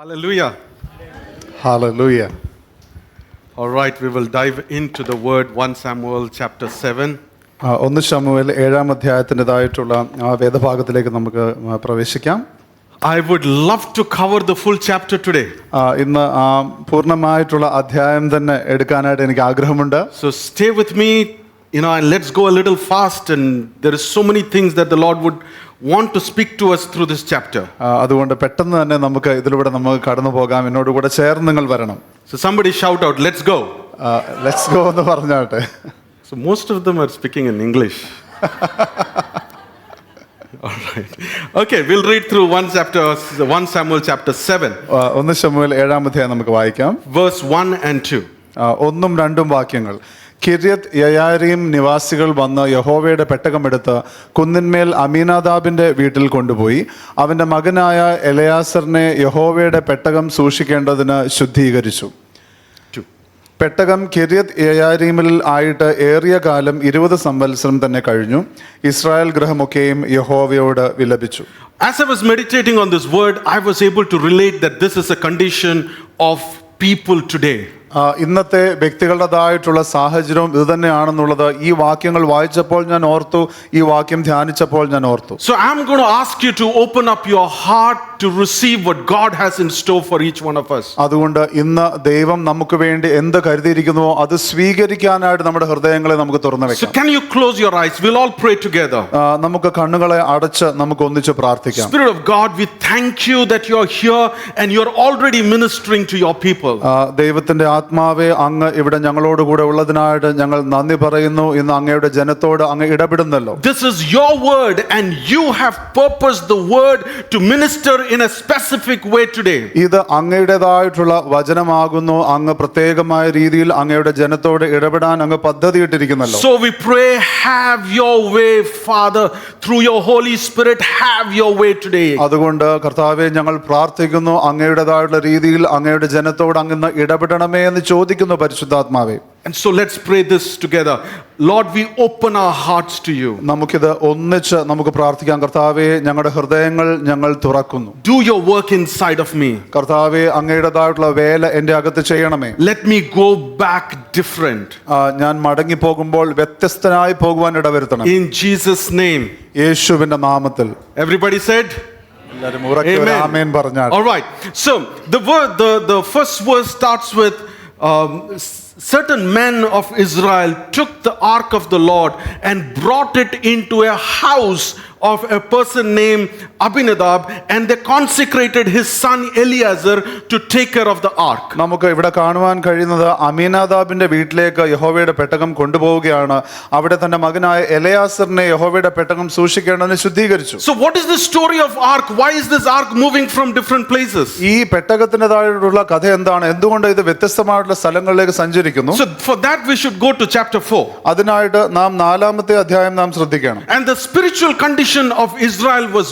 Hallelujah. Hallelujah. All right, we will dive into the word 1 Samuel chapter 7. 1 ശമൂവേൽ 7-ാം അധ്യായത്തിൻ്റെതായിട്ടുള്ള വേദഭാഗത്തിലേക്ക് നമുക്ക് പ്രവേശിക്കാം. I would love to cover the full chapter today. ഇന്ന് പൂർണ്ണമായിട്ടുള്ള അധ്യായം തന്നെ എടുക്കാനായിട്ട് എനിക്ക് ആഗ്രഹമുണ്ട്. So stay with me, and let's go a little fast, and there is so many things that the Lord would want to speak to us through this chapter. അതുകൊണ്ട് പെട്ടെന്ന് തന്നെ നമുക്ക് ഇതിലൂടെ നമുക്ക് കടന്നു പോകാം. എന്നോട് കൂടെ ചേർന്ന് നിങ്ങൾ വരണം. So somebody shout out, let's go. Let's go എന്ന് പറഞ്ഞാട്ടെ. So most of them are speaking in English. All right. Okay, we'll read through 1 Samuel chapter 7. 1 ശമൂവേൽ 7-ാം അധ്യായം നമുക്ക് വായിക്കാം. Verse 1 and 2. 1ഉം 2ഉം വാക്യങ്ങൾ. കിര്യത്ത് യയാരീം നിവാസികൾ വന്ന് യഹോവയുടെ പെട്ടകമെടുത്ത് കുന്നിന്മേൽ അമീനാദാബിന്റെ വീട്ടിൽ കൊണ്ടുപോയി അവന്റെ മകനായ എലയാസറിനെ യഹോവയുടെ പെട്ടകം സൂക്ഷിക്കേണ്ടതിന് ശുദ്ധീകരിച്ചു. പെട്ടകം കിര്യത്ത് യയാരീമിൽ ആയിട്ട് ഏറിയ കാലം 20 സംവത്സരം തന്നെ കഴിഞ്ഞു. ഇസ്രായേൽ ഗൃഹമൊക്കെയും യഹോവയോട് വിലപിച്ചു. As I was meditating on this word, I was able to relate that this is a condition of people today. ഇന്നത്തെ വ്യക്തികളുടേതായിട്ടുള്ള സാഹചര്യവും ഇത് തന്നെയാണെന്നുള്ളത് ഈ വാക്യങ്ങൾ വായിച്ചപ്പോൾ ഞാൻ ഓർത്തു, ഈ വാക്യം ധ്യാനിച്ചപ്പോൾ ഞാൻ ഓർത്തു. So I'm going to ask you to open up your heart to receive what God has in store for each one of us. അതുകൊണ്ട് ഇന്ന് ദൈവം നമുക്ക് വേണ്ടി എന്ത് കരുതിയിരിക്കുന്നുവോ അത് സ്വീകരിക്കാനായിട്ട് നമ്മുടെ ഹൃദയങ്ങളെ നമുക്ക് തുറന്നു വെക്കാം. So can you close your eyes? We'll all pray together. നമുക്ക് കണ്ണുകളെ അടച്ച് നമുക്ക് ഒന്നിച്ച് പ്രാർത്ഥിക്കാം. Spirit of God, we thank you that you are here and you are already ministering to your people. ദൈവത്തിന്റെ ആത്മാവേ, അങ്ങ് ഇവിടെ ഞങ്ങളോട് കൂടെ ഉള്ളതിനായിട്ട് ഞങ്ങൾ നന്ദി പറയുന്നു. ഇന്ന് അങ്ങയുടെ ജനത്തോട് അങ്ങ് ഇടപെടുന്നല്ലോ. This is your word and you have purposed the word to minister in a specific way today. ഇത് അങ്ങയുടേതായിട്ടുള്ള വചനമാകുന്നു. അങ്ങ് പ്രത്യേകമായ രീതിയിൽ അങ്ങയുടെ ജനത്തോട് ഇടപെടാൻ അങ്ങ് പദ്ധതിയിട്ടിരിക്കുന്നല്ലോ. So we pray, have your way, Father, through your Holy Spirit, have your way today. അതുകൊണ്ട് കർത്താവേ, ഞങ്ങൾ പ്രാർത്ഥിക്കുന്നു, അങ്ങയുടേതായിട്ടുള്ള രീതിയിൽ അങ്ങയുടെ ജനത്തോട് അങ്ങ് ഇടപെടണമേ എന്ന് ചോദിക്കുന്നു പരിശുദ്ധാത്മാവേ. And so let's pray this together. Lord, we open our hearts to you. നമുക്കിത് ഒന്നിച്ച് നമുക്ക് പ്രാർത്ഥിക്കാം. കർത്താവേ, ഞങ്ങളുടെ ഹൃദയങ്ങൾ ഞങ്ങൾ തുറക്കുന്നു. Do your work inside of me. കർത്താവേ, അങ്ങയുടേതായിട്ടുള്ള വേല എൻ്റെ അകത്ത് ചെയ്യണമേ. Let me go back different. ഞാൻ മടങ്ങി പോകുമ്പോൾ വ്യത്യസ്തനായി പോകുവാൻ ഇടവരുത്തണം. In Jesus' name. യേശുവിന്റെ നാമത്തിൽ. Everybody said? ആമേൻ പറഞ്ഞാൽ. All right. So the first verse starts with certain men of Israel took the ark of the Lord and brought it into a house of a person named Abinadab, and they consecrated his son Eleazar to take care of the ark. നമുക്ക് ഇവിടെ കാണുവാൻ കഴിയുന്നത് അമീനാദാബിന്റെ വീട്ടിലേക്ക് യഹോവയുടെ പെട്ടകം കൊണ്ടുപോവുകയാണ്. അവിടെ തന്റെ മകനായ എലയാസറിനെ യഹോവയുടെ പെട്ടകം സൂക്ഷിക്കേണ്ടതിന് ശുദ്ധീകരിച്ചു. So what is the story of ark? Why is this ark moving from different places? ഈ പെട്ടകത്തിൻ്റെതായിട്ടുള്ള കഥ എന്താണ്? എന്തുകൊണ്ട് ഇത് വ്യത്യസ്തമായിട്ടുള്ള സ്ഥലങ്ങളിലേക്ക് സഞ്ചരിക്കുന്നു? So for that we should go to chapter 4. അതിനായിട്ട് നാം 4-ാമത്തെ അധ്യായം നാം ശ്രദ്ധിക്കണം. And the spiritual condition of Israel was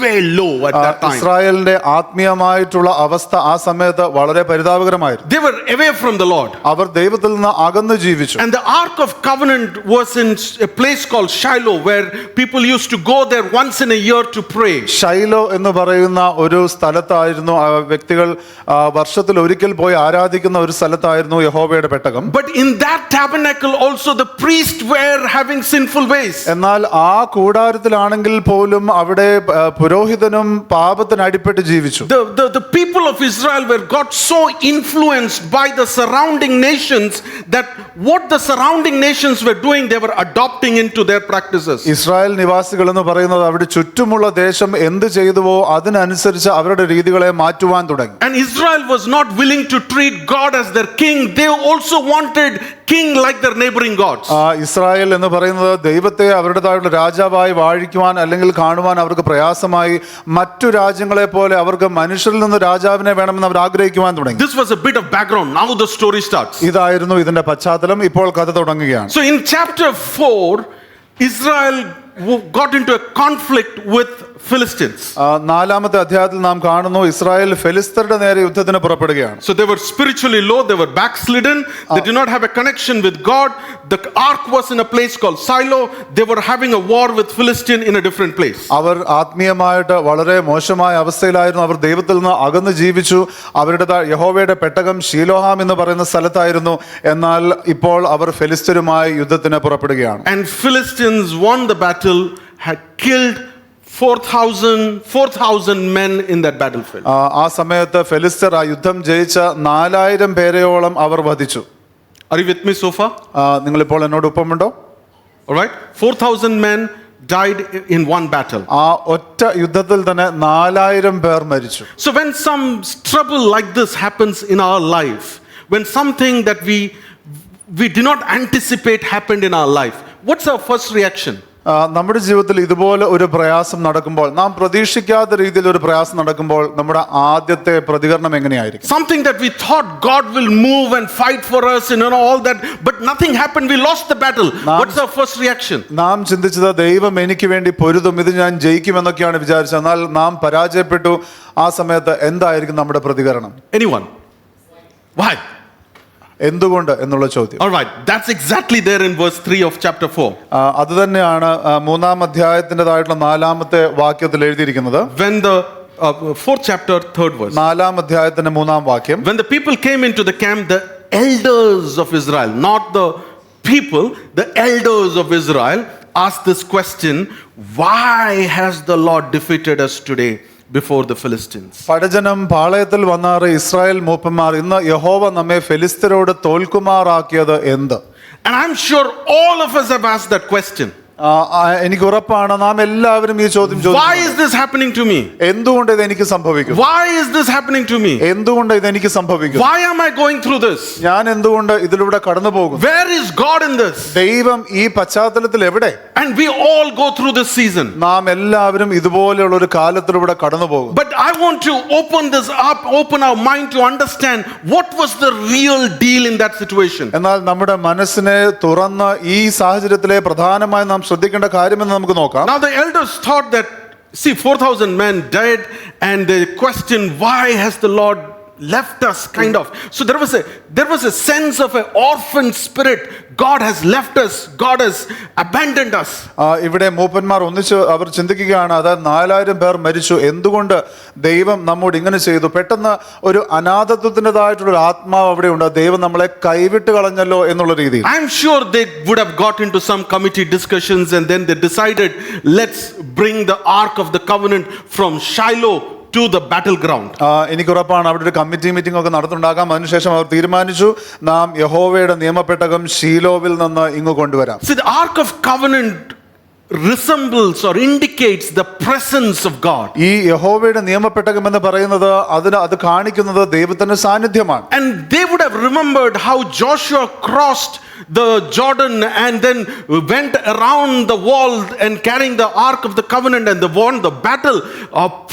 very low at that time. ഇസ്രായേലിന്റെ ആത്മീയമായിട്ടുള്ള അവസ്ഥ ആ സമയത്ത് വളരെ പരിതാപകരമായിരുന്നു. They were away from the Lord. അവർ ദൈവത്തിൽ നിന്ന് അകന്നു ജീവിച്ചു. And the Ark of Covenant was in a place called Shiloh, where people used to go there once in a year to pray. ഷൈലോ എന്ന് പറയുന്ന ഒരു സ്ഥലത്തായിരുന്നു വ്യക്തികൾ വർഷത്തിൽ ഒരിക്കൽ പോയി ആരാധിക്കുന്ന ഒരു സ്ഥലത്തായിരുന്നു യഹോവയുടെ പെട്ടകം. But in that tabernacle also the priests were having sinful ways. എന്നാൽ ആ കൂടാരത്തിലാണെങ്കിൽ പോലും അവിടെ പുരോഹിതനും പാപത്തിന് അടിപ്പെട്ട് ജീവിച്ചു. The people of Israel got so influenced by the surrounding nations that what the surrounding nations were doing they were adopting into their practices. Israel നിവാസികൾ എന്ന് പറയുന്നത് അവിടെ ചുറ്റുമുള്ള ദേശം എന്ത് ചെയ്തുവോ അതിനനുസരിച്ച് അവരുടെ രീതികളെ മാറ്റുവാൻ തുടങ്ങി. And Israel was not willing to treat God as their king. They also wanted king like their neighboring gods. Israel എന്ന് പറയുന്നത് ദൈവത്തെ അവരുടേതായിട്ടുള്ള രാജാവായി വാഴിക്കുവാൻ അല്ലെങ്കിൽ കാണുവാൻ അവർക്ക് പ്രയാസമായി മറ്റു രാജ്യങ്ങളെ പോലെ അവർക്ക് മനുഷ്യരിൽ നിന്ന് രാജാവിനെ വേണമെന്ന് അവർ ആഗ്രഹിക്കുവാൻ തുടങ്ങി. This was a bit of background. Now the story starts. ഇതായിരുന്നു ഇതിന്റെ പശ്ചാത്തലം. ഇപ്പോൾ കഥ തുടങ്ങുകയാണ്. So in chapter 4 Israel got into a conflict with Philistines. നാലാമത്തെ അധ്യായത്തിൽ നാം കാണുന്നു ഇസ്രായേൽ ഫെലിസ്തരുടെ നേരെ യുദ്ധത്തിന് പുറപ്പെടുകയാണ്. So they were spiritually low, they were backslidden, they did not have a connection with God. The ark was in a place called Shiloh. They were having a war with Philistine in a different place. അവർ ആത്മീയമായിട്ട് വളരെ മോശമായ അവസ്ഥയിലായിരുന്നു. അവർ ദൈവത്തിൽ നിന്ന് അകന്ന് ജീവിച്ചു. അവരുടെ യഹോവയുടെ പെട്ടകം ശീലോഹാം എന്ന് പറയുന്ന സ്ഥലത്തായിരുന്നു. എന്നാൽ ഇപ്പോൾ അവർ ഫെലിസ്തരുമായി യുദ്ധത്തിന് പുറപ്പെടുകയാണ്. And Philistines won the battle, had killed 4,000 men in that battlefield. ആ സമയത്ത് ഫെലിസ്തർ ആ യുദ്ധം ജയിച്ച 4,000 പേരെയോളം അവർ വധിച്ചു. Are you with me so far? നിങ്ങളിപ്പോൾ എന്നോട് ഒപ്പമുണ്ടോ? All right, 4,000 men died in one battle. ആ ഒറ്റ യുദ്ധത്തിൽ തന്നെ 4,000 പേർ മരിച്ചു. So when some trouble like this happens in our life, when something that we did not anticipate happened in our life, what's our first reaction? നമ്മുടെ ജീവിതത്തിൽ ഇതുപോലെ ഒരു പ്രയാസം നടക്കുമ്പോൾ, നാം പ്രതീക്ഷിക്കാത്ത രീതിയിൽ ഒരു പ്രയാസം നടക്കുമ്പോൾ നമ്മുടെ ആദ്യത്തെ പ്രതികരണം എങ്ങനെയായിരിക്കും? Something that we thought God will move and fight for us and all that, but nothing happened. We lost the battle. What's our first reaction? നാം ചിന്തിച്ചത് ദൈവം എനിക്ക് വേണ്ടി പൊരുതും, ഇത് ഞാൻ ജയിക്കുമെന്നൊക്കെയാണ് വിചാരിച്ചത്. എന്നാൽ നാം പരാജയപ്പെട്ടു. ആ സമയത്ത് എന്തായിരിക്കും നമ്മുടെ പ്രതികരണം? Anyone? Why? എന്തുകൊണ്ട് എന്നുള്ള ചോദ്യം. All right, that's exactly there in verse 3 of chapter 4. അത് തന്നെയാണ് മൂന്നാം അധ്യായത്തിൻ്റെതായിട്ടുള്ള 4-ാമത്തെ വാക്യത്തിൽ എഴുതിയിരിക്കുന്നത്. When the 4th chapter 3rd verse. 4-ാം അധ്യായത്തിന്റെ 3-ാം വാക്യം. When the people came into the camp, the elders of Israel, not the people, the elders of Israel asked this question, why has the Lord defeated us today before the Philistines? പടജനം പാളയത്തിൽ വന്നാറ് Israel മൂപ്പന്മാർ, ഇന്ന് യഹോവ നമ്മെ ഫെലിസ്തരോട് തോൽക്കുമാറാക്കിയത് എന്ത്? And I'm sure all of us have asked that question. എനിക്ക് ഉറപ്പാണ് നാം എല്ലാവരും ഈ ചോദ്യം ചോദിച്ചു. Why is this happening to me? എന്തുകൊണ്ട് ഇത് എനിക്ക് സംഭവിക്കും? Why is this happening to me? എന്തുകൊണ്ട് ഇത് എനിക്ക് സംഭവിക്കും? Why am I going through this? ഞാൻ എന്തുകൊണ്ട് ഇതിലൂടെ കടന്നു പോകും? Where is God in this? ദൈവം ഈ പശ്ചാത്തലത്തിൽ എവിടെ? And we all go through this season. നാം എല്ലാവരും ഇതുപോലെയുള്ള ഒരു കാലത്തിലൂടെ കടന്നു പോകും. But I want to open this up, open our mind to understand what was the real deal in that situation. എന്നാൽ നമ്മുടെ മനസ്സിനെ തുറന്ന് ഈ സാഹചര്യത്തിലെ പ്രധാനമായി നാം ശ്രദ്ധിക്കേണ്ട കാര്യമെന്ന് നമുക്ക് നോക്കാം. Now the elders thought that, see, 4,000 men died, and they questioned, why has the Lord left us, kind of. So there was a sense of an orphan spirit. God has left us, God has abandoned us. ഇവിടെ മൂപ്പന്മാർ ഒന്നിച്ച് അവർ ചിന്തിക്കുകയാണ്, അതായത് 4,000 പേർ മരിച്ചു, എന്തുകൊണ്ട് ദൈവം നമ്മോട് ഇങ്ങനെ ചെയ്തു? പെട്ടെന്ന് ഒരു അനാഥത്വത്തിൻ്റെതായിട്ടുള്ള ഒരു ആത്മാവ് അവിടെ ഉണ്ട്, ദൈവം നമ്മളെ കൈവിട്ട് കളഞ്ഞല്ലോ എന്നുള്ള രീതിയിൽ. I'm sure they would have got into some committee discussions, and then they decided, let's bring the Ark of the Covenant from Shiloh to the battleground. എനിക്ക് ഉറപ്പാണ് അവിടെ ഒരു കമ്മിറ്റി മീറ്റിംഗ് ഒക്കെ നടത്തുണ്ടാകാം. അതിനുശേഷം അവർ തീരുമാനിച്ചു, നാം യഹോവയുടെ നിയമപ്പെട്ടകം ശീലോവിൽ നിന്ന് ഇങ്ങ് കൊണ്ടുവരാം. See, the Ark of Covenant resembles or indicates the presence of God. ഈ യഹോവയുടെ നിയമപ്പെട്ടകം എന്ന് പറയുന്നത് അത് കാണിക്കുന്നത് ദൈവത്തിന്റെ സാന്നിധ്യമാണ്. And they would have remembered how Joshua crossed the Jordan and then went around the wall and carrying the Ark of the Covenant and they won the battle.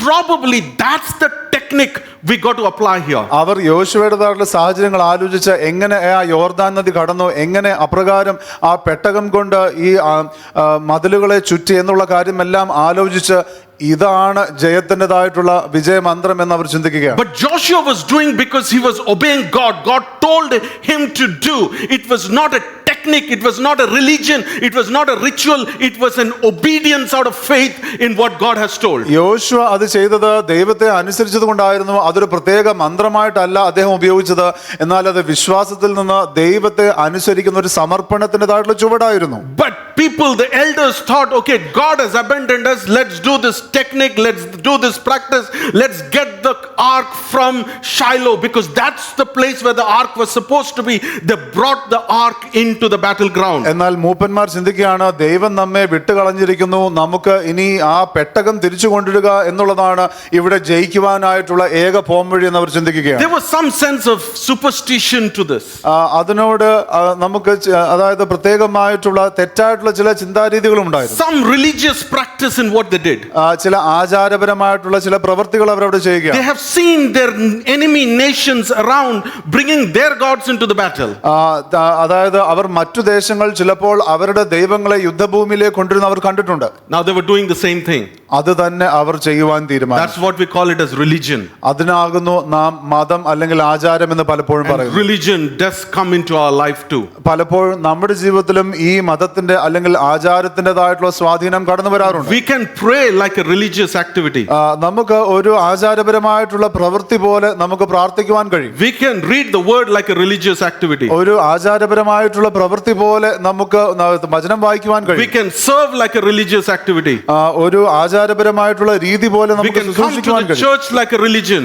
Probably that's the technique we got to apply here. അവർ യോശുവയുടേതായിട്ടുള്ള സാഹചര്യങ്ങൾ ആലോചിച്ച് എങ്ങനെ ആ യോർദാൻ നദി കടന്നു, എങ്ങനെ അപ്രകാരം ആ പെട്ടകം കൊണ്ട് ഈ മതിലുകളെ ചുറ്റി എന്നുള്ള കാര്യമെല്ലാം ആലോചിച്ച് ഇതാണ് ജയത്തിൻ്റെതായിട്ടുള്ള വിജയമന്ത്രം എന്ന് അവർ ചിന്തിക്കുകയാണ്. But Joshua was doing because he was obeying God. God told him to do. It was not a technique, it was not a religion, it was not a ritual, it was an obedience out of faith in what God has told. യോശുവ അത് ചെയ്തത് ദൈവത്തെ അനുസരിച്ചത് കൊണ്ടായിരുന്നു. അതൊരു പ്രത്യേക മന്ത്രമായിട്ടല്ല അദ്ദേഹം ഉപയോഗിച്ചത്, എന്നാൽ അത് വിശ്വാസത്തിൽ നിന്ന് ദൈവത്തെ അനുസരിക്കുന്ന ഒരു സമർപ്പണത്തിൻ്റെതായിട്ടുള്ള ചുവടായിരുന്നു. But people, the elders thought, okay, God has abandoned us, let's do this technique, let's do this practice, let's get the ark from Shiloh, because that's the place where the ark was supposed to be. They brought the ark into the battleground. എന്നാൽ മൂപ്പന്മാർ ചിന്തിക്കുകയാണ്, ദൈവം നമ്മെ വിട്ടുകളഞ്ഞിരിക്കുന്നു, നമുക്ക് ഇനി ആ പെട്ടകം തിരിച്ചു കൊണ്ടിടുക എന്നുള്ളതാണ് ഇവിടെ ജയിക്കുവാനായിട്ടുള്ള ഏക പോംവഴി എന്ന് അവർ ചിന്തിക്കുകയാണ്. There was some sense of superstition to this. അതിനോട് നമുക്ക് അതായത് പ്രത്യേകമായിട്ടുള്ള തെറ്റായിട്ടുള്ള ചില ചിന്താരീതികളും ഉണ്ടായിരുന്നു. Some religious practice in what they did. ചില ആചാരപരമായ ആചാരപരമായിട്ടുള്ള ചില പ്രവൃത്തികൾ അവരവിടെ They ചെയ്യുകയാണ്. have seen their enemy nations around bringing their gods into the battle. അതായത് അവർ മറ്റു ദേശങ്ങൾ ചിലപ്പോൾ അവരുടെ ദൈവങ്ങളെ യുദ്ധഭൂമിയിലേക്ക് കൊണ്ടുവരുന്ന അവർ കണ്ടിട്ടുണ്ട്. Now they were doing the same thing. അത് തന്നെ അവർ ചെയ്യുവാൻ തീരുമാനിച്ചു. That's what we call it as religion. അതിനാകുന്നു നാം മതം അല്ലെങ്കിൽ ആചാരം എന്ന് പലപ്പോഴും And പറയുന്നത്. religion does come into our life too. പലപ്പോഴും നമ്മുടെ ജീവിതത്തിലും ഈ മതത്തിന്റെ അല്ലെങ്കിൽ ആചാരത്തിൻ്റെതായിട്ടുള്ള സ്വാധീനം കടന്നു വരാറുണ്ട്. We can pray like a religious activity. നമുക്ക് ഒരു ആചാരപരമായിട്ടുള്ള പ്രവൃത്തി പോലെ നമുക്ക് പ്രാർത്ഥിക്കുവാൻ കഴിയും. We can read the word like a religious activity. ഒരു ആചാരപരമായിട്ടുള്ള പ്രവൃത്തി പോലെ നമുക്ക് വചനം വായിക്കുവാൻ We കഴിയും. can serve like a religious activity. ഒരു ആചാരപരമായിട്ടുള്ള രീതി പോലെ We നമുക്ക് can come to ശുശ്രൂഷിക്കുവാൻ the കഴിയും. church like a religion.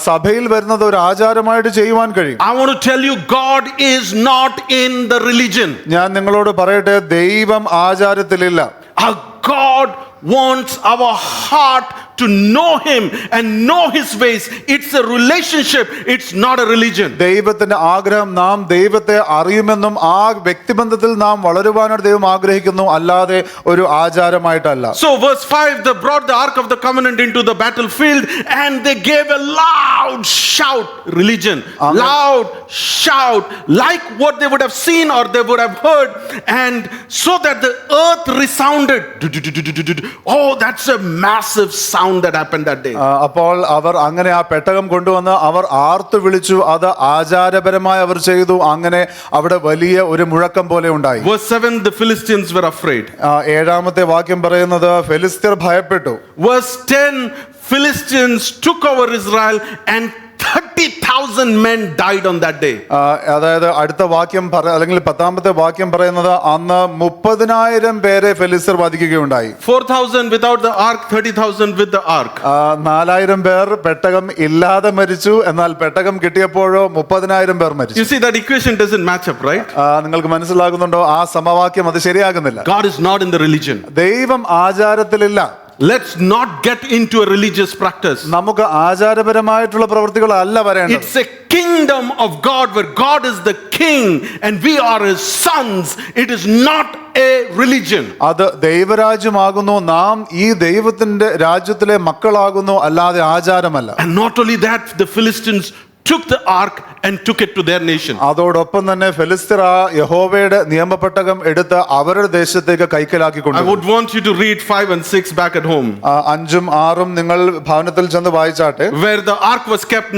സഭയിൽ വരുന്നത് ഒരു ആചാരമായിട്ട് ചെയ്യുവാൻ കഴിയും. I want to tell you, God is not in the religion. ഞാൻ നിങ്ങളോട് പറയട്ടെ, ദൈവം ആചാരത്തിലില്ല. Our God wants our heart to know Him and know His ways. It's a relationship, it's not a religion. ദൈവത്തിന്റെ ആഗ്രഹം നാം ദൈവത്തെ അറിയുമെന്നും ആ വ്യക്തിബന്ധത്തിൽ നാം വളരുവാനായിട്ട് ദൈവം ആഗ്രഹിക്കുന്നു, അല്ലാതെ ഒരു ആചാരമായിട്ടല്ല. So verse 5, they brought the ark of the covenant into the battlefield and they gave a loud shout. Religion. Amen. Loud shout, like what they would have seen or they would have heard, and so that the earth resounded. Oh, that's a massive sound that happened that day. അപ്പോൾ അവർ അങ്ങനെ ആ പെട്ടകം കൊണ്ടുവന്ന് അവർ ആർത്തു വിളിച്ചു. അത് ആചാരപരമായി അവർ ചെയ്തു. അങ്ങനെ അവിടെ വലിയ ഒരു മുഴക്കം പോലെ ഉണ്ടായി. Verse 7, the Philistines were afraid. ഏഴാമത്തെ വാക്യം പറയുന്നത് ഫെലിസ്ത്യർ ഭയപ്പെട്ടു. Verse 10, Philistines took over Israel and 30,000 men died on that day. അതായത് അടുത്ത വാക്യം അല്ലെങ്കിൽ 10ാമത്തെ വാക്യം പറയുന്നത് അന്ന് 30,000 പേരെ ഫെലിസ്ത്യർ വധിക്കുകയുണ്ടായി. 4,000 without the ark, 30,000 with the ark. 4,000 പേർ പെട്ടകം ഇല്ലാതെ മരിച്ചു. എന്നാൽ പെട്ടകം കിട്ടിയപ്പോഴോ 30,000 പേർ മരിച്ചു. You see, that equation doesn't match up, right? നിങ്ങൾക്ക് മനസ്സിലാകുന്നുണ്ടോ? ആ സമവാക്യം അത് ശരിയാകുന്നില്ല. God is not in the religion. ദൈവം ആചാരത്തിലില്ല. Let's not get into a religious practice. നമുക്ക് ആചാരപരമായിട്ടുള്ള പ്രവൃത്തികളല്ല വരേണ്ടത്. It's a kingdom of God where God is the king and we are His sons. It is not a religion. അത് ദൈവരാജ്യമാകുന്നു. നാം ഈ ദൈവത്തിന്റെ രാജ്യത്തിലെ മക്കളാകുന്നു, അല്ലാതെ ആചാരമല്ല. And not only that, the Philistines took the ark and took it to their nation. അതോടൊപ്പം തന്നെ ഫെലിസ്ത്യർ ആ യഹോവയുടെ നിയമപെട്ടകം എടുത്ത് അവരുടെ ദേശത്തേക്ക് കൈക്കലാക്കി I കൊണ്ടുപോയി. would want you to read 5 and 6 back at home. 5ഉം 6ഉം നിങ്ങൾ ഭവനത്തിൽ ചെന്ന് വായിച്ചാട്ടെ. Where the ark was kept